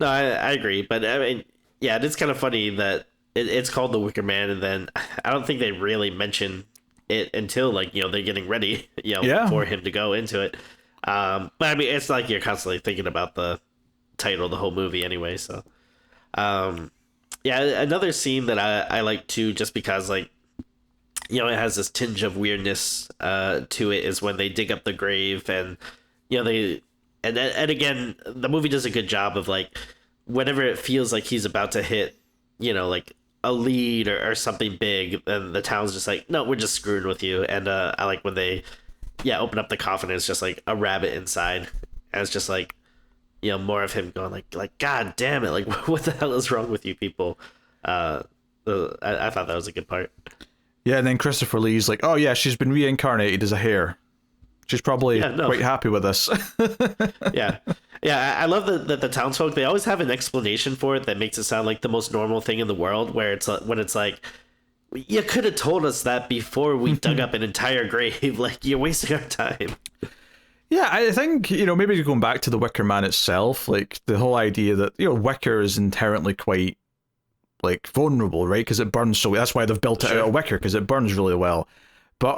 No, I agree, but I mean, yeah, it's kind of funny that it's called the Wicker Man, and then I don't think they really mention it until like they're getting ready for him to go into it. But I mean, it's like you're constantly thinking about the title of the whole movie anyway. So another scene that I like too, just because like it has this tinge of weirdness to it, is when they dig up the grave, and they and again the movie does a good job of like whenever it feels like he's about to hit like a lead or something big, and the town's just like, no, we're just screwing with you. And I like when they open up the coffin and it's just like a rabbit inside, and it's just like more of him going like god damn it, like what the hell is wrong with you people. I thought that was a good part. Yeah, and then Christopher Lee's like, oh yeah, she's been reincarnated as a hare. She's probably quite happy with this. Yeah, I love that the townsfolk, they always have an explanation for it that makes it sound like the most normal thing in the world, where it's when it's like, you could have told us that before we dug up an entire grave. Like, you're wasting our time. Yeah, I think, maybe going back to the Wicker Man itself, like the whole idea that, wicker is inherently quite like vulnerable, right? Because it burns so that's why they've built it out of wicker, because it burns really well. But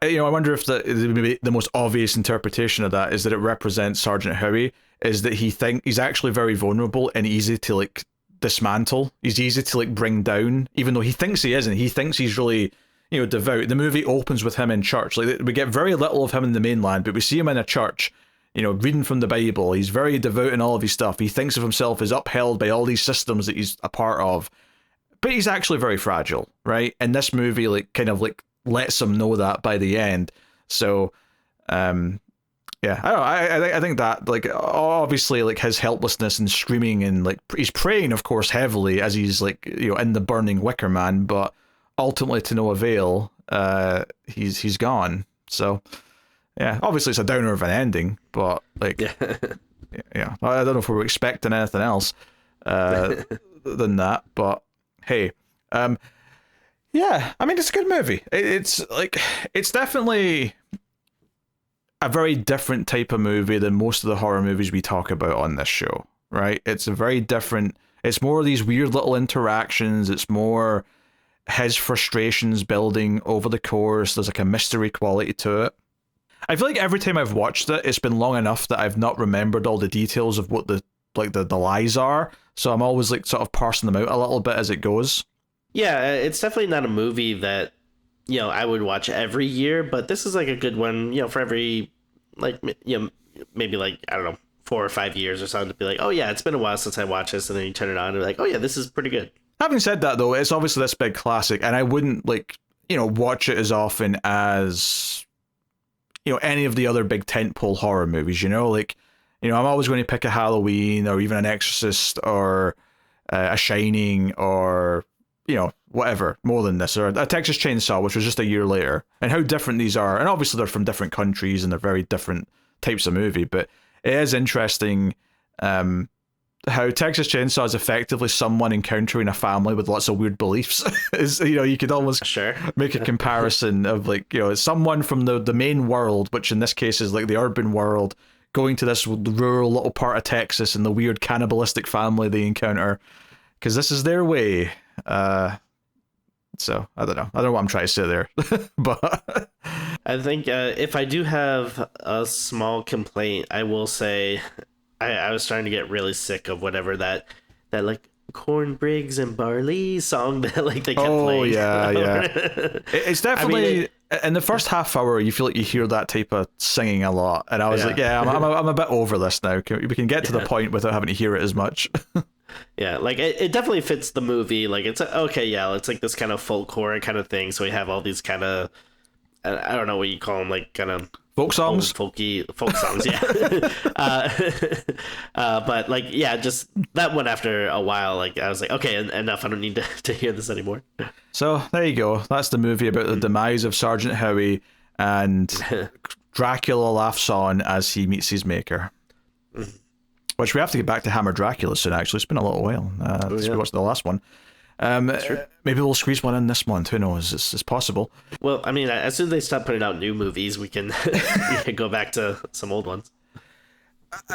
I wonder if maybe the most obvious interpretation of that is that it represents Sergeant Howie, is that he's actually very vulnerable and easy to like dismantle. He's easy to like bring down, even though he thinks he isn't. He thinks he's really devout. The movie opens with him in church. Like we get very little of him in the mainland, but we see him in a church, reading from the Bible. He's very devout in all of his stuff. He thinks of himself as upheld by all these systems that he's a part of, but he's actually very fragile, right? And this movie like kind of like lets him know that by the end. So I don't know, I think that like obviously like his helplessness and screaming and like he's praying of course heavily as he's like in the burning Wicker Man, but ultimately to no avail. He's gone. So yeah, obviously it's a downer of an ending, but like yeah, I don't know if we were expecting anything else than that, but hey, yeah, I mean, it's a good movie. It's definitely a very different type of movie than most of the horror movies we talk about on this show, right? It's a very different, it's more of these weird little interactions. It's more his frustrations building over the course. There's like a mystery quality to it. I feel like every time I've watched it, it's been long enough that I've not remembered all the details of what the lies are. So I'm always like sort of parsing them out a little bit as it goes. Yeah, it's definitely not a movie that, I would watch every year, but this is like a good one, for every, like, maybe like, I don't know, 4 or 5 years or something, to be like, oh yeah, it's been a while since I watched this, and then you turn it on and be like, oh yeah, this is pretty good. Having said that though, it's obviously this big classic, and I wouldn't like, watch it as often as, any of the other big tentpole horror movies, like, I'm always going to pick a Halloween or even an Exorcist or a Shining or whatever, more than this, or a Texas Chainsaw, which was just a year later, and how different these are. And obviously they're from different countries and they're very different types of movie, but it is interesting how Texas Chainsaw is effectively someone encountering a family with lots of weird beliefs. Is you could almost make a comparison of like, someone from the main world, which in this case is like the urban world, going to this rural little part of Texas and the weird cannibalistic family they encounter, because this is their way. So I don't know what I'm trying to say there. But I think if I do have a small complaint, I will say I was starting to get really sick of whatever that like corn brigs and barley song that like they kept playing. Oh yeah. It's definitely in the first half hour you feel like you hear that type of singing a lot, and I was like, I'm a bit over this now. We can get to the point without having to hear it as much. Yeah, like it definitely fits the movie. Like it's it's like this kind of folk horror kind of thing. So we have all these kind of, I don't know what you call them, like kind of folk songs, folk songs, yeah. But like, yeah, just that one. After a while, like I was like, okay, enough. I don't need to hear this anymore. So there you go. That's the movie about the demise of Sergeant Howie, and Dracula laughs on as he meets his maker. Which we have to get back to Hammer Dracula soon. Actually, it's been a little while since we watched the last one. Maybe we'll squeeze one in this month. Who knows? It's possible. Well, I mean, as soon as they stop putting out new movies, we can go back to some old ones.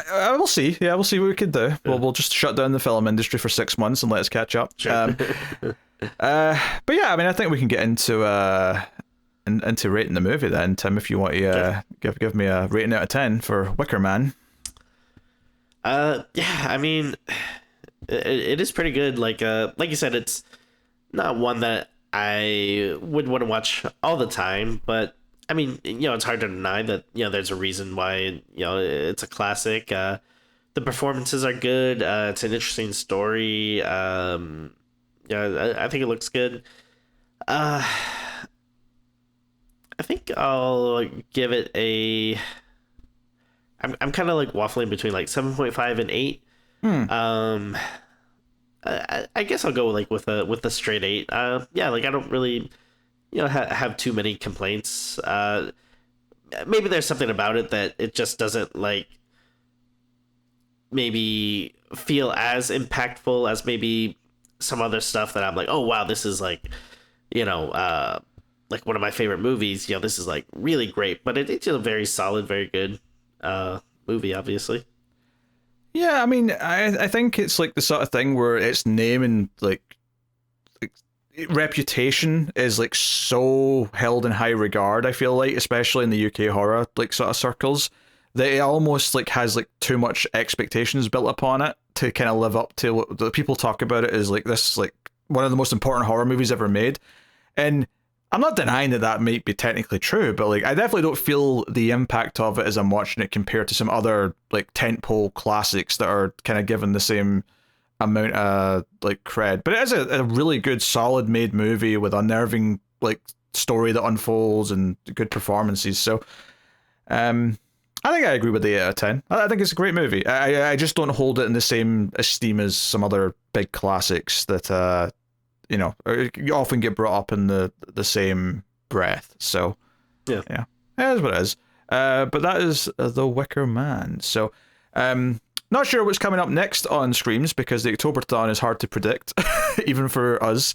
We'll see. Yeah, we'll see what we can do. We'll just shut down the film industry for 6 months and let us catch up. Sure. But yeah, I mean, I think we can get into rating the movie then. Tim, if you want to give me a rating out of 10 for Wicker Man. Yeah, I mean, it is pretty good. Like you said, it's not one that I would want to watch all the time, but I mean, it's hard to deny that, there's a reason why, it's a classic. The performances are good. It's an interesting story. I think it looks good. I think I'll give it a... I'm kind of like waffling between like 7.5 and 8. I guess I'll go like with a straight 8. Yeah, like I don't really, have too many complaints. Maybe there's something about it that it just doesn't like maybe feel as impactful as maybe some other stuff that I'm like, oh wow, this is like, like one of my favorite movies. This is like really great, but it's a very solid, very good movie, obviously. Yeah, I mean, I think it's like the sort of thing where its name and like reputation is like so held in high regard, I feel like, especially in the UK horror like sort of circles, that it almost like has like too much expectations built upon it to kind of live up to what the people talk about it as like this, like one of the most important horror movies ever made. And I'm not denying that might be technically true, but like I definitely don't feel the impact of it as I'm watching it compared to some other like tentpole classics that are kind of given the same amount of like cred. But it is a really good, solid made movie with unnerving like story that unfolds and good performances. So I think I agree with the 8 out of 10. I think it's a great movie. I just don't hold it in the same esteem as some other big classics that you often get brought up in the same breath. So, yeah, that is what it is. But that is The Wicker Man. So, not sure what's coming up next on Screams because the Octoberthon is hard to predict, even for us,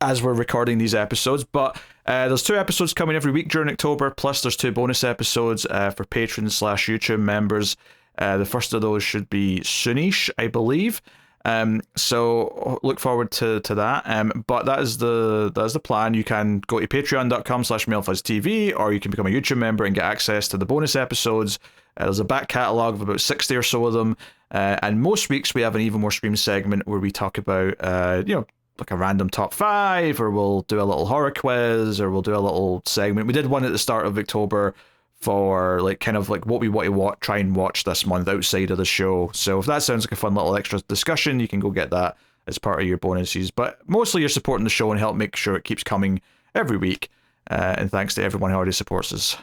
as we're recording these episodes. But there's 2 episodes coming every week during October, plus there's 2 bonus episodes for patrons / YouTube members. The first of those should be soonish, I believe. So look forward to that. But that is the plan. You can go to patreon.com/MailFuzzTV, or you can become a YouTube member and get access to the bonus episodes. There's a back catalogue of about 60 or so of them. And most weeks we have an Even More Scream segment where we talk about, like a random top 5, or we'll do a little horror quiz, or we'll do a little segment. We did one at the start of October for like kind of like what we want to try and watch this month outside of the show. So if that sounds like a fun little extra discussion, you can go get that as part of your bonuses. But mostly you're supporting the show and help make sure it keeps coming every week. And thanks to everyone who already supports us.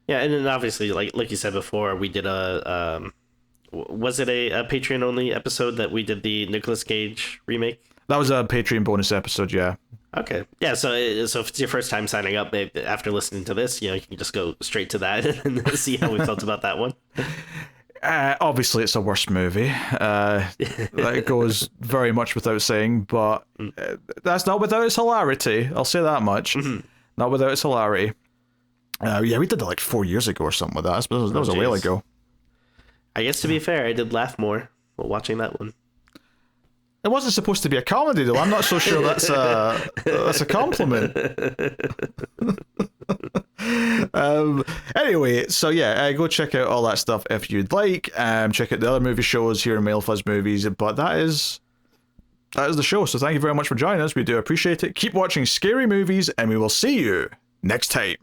Yeah, and then obviously, like you said before, we did was it a Patreon only episode that we did the Nicolas Cage remake? That was a Patreon bonus episode, yeah. Okay. Yeah, so if it's your first time signing up, maybe after listening to this, you can just go straight to that and see how we felt about that one. Obviously, it's a worse movie. That goes very much without saying, but that's not without its hilarity. I'll say that much. Mm-hmm. Not without its hilarity. Yeah, we did that like 4 years ago or something like that. That was a while ago. I guess to be fair, I did laugh more while watching that one. It wasn't supposed to be a comedy, though. I'm not so sure that's a compliment. Anyway, so yeah, go check out all that stuff if you'd like. Check out the other movie shows here in Mail Fuzz Movies. But that is the show. So thank you very much for joining us. We do appreciate it. Keep watching scary movies, and we will see you next time.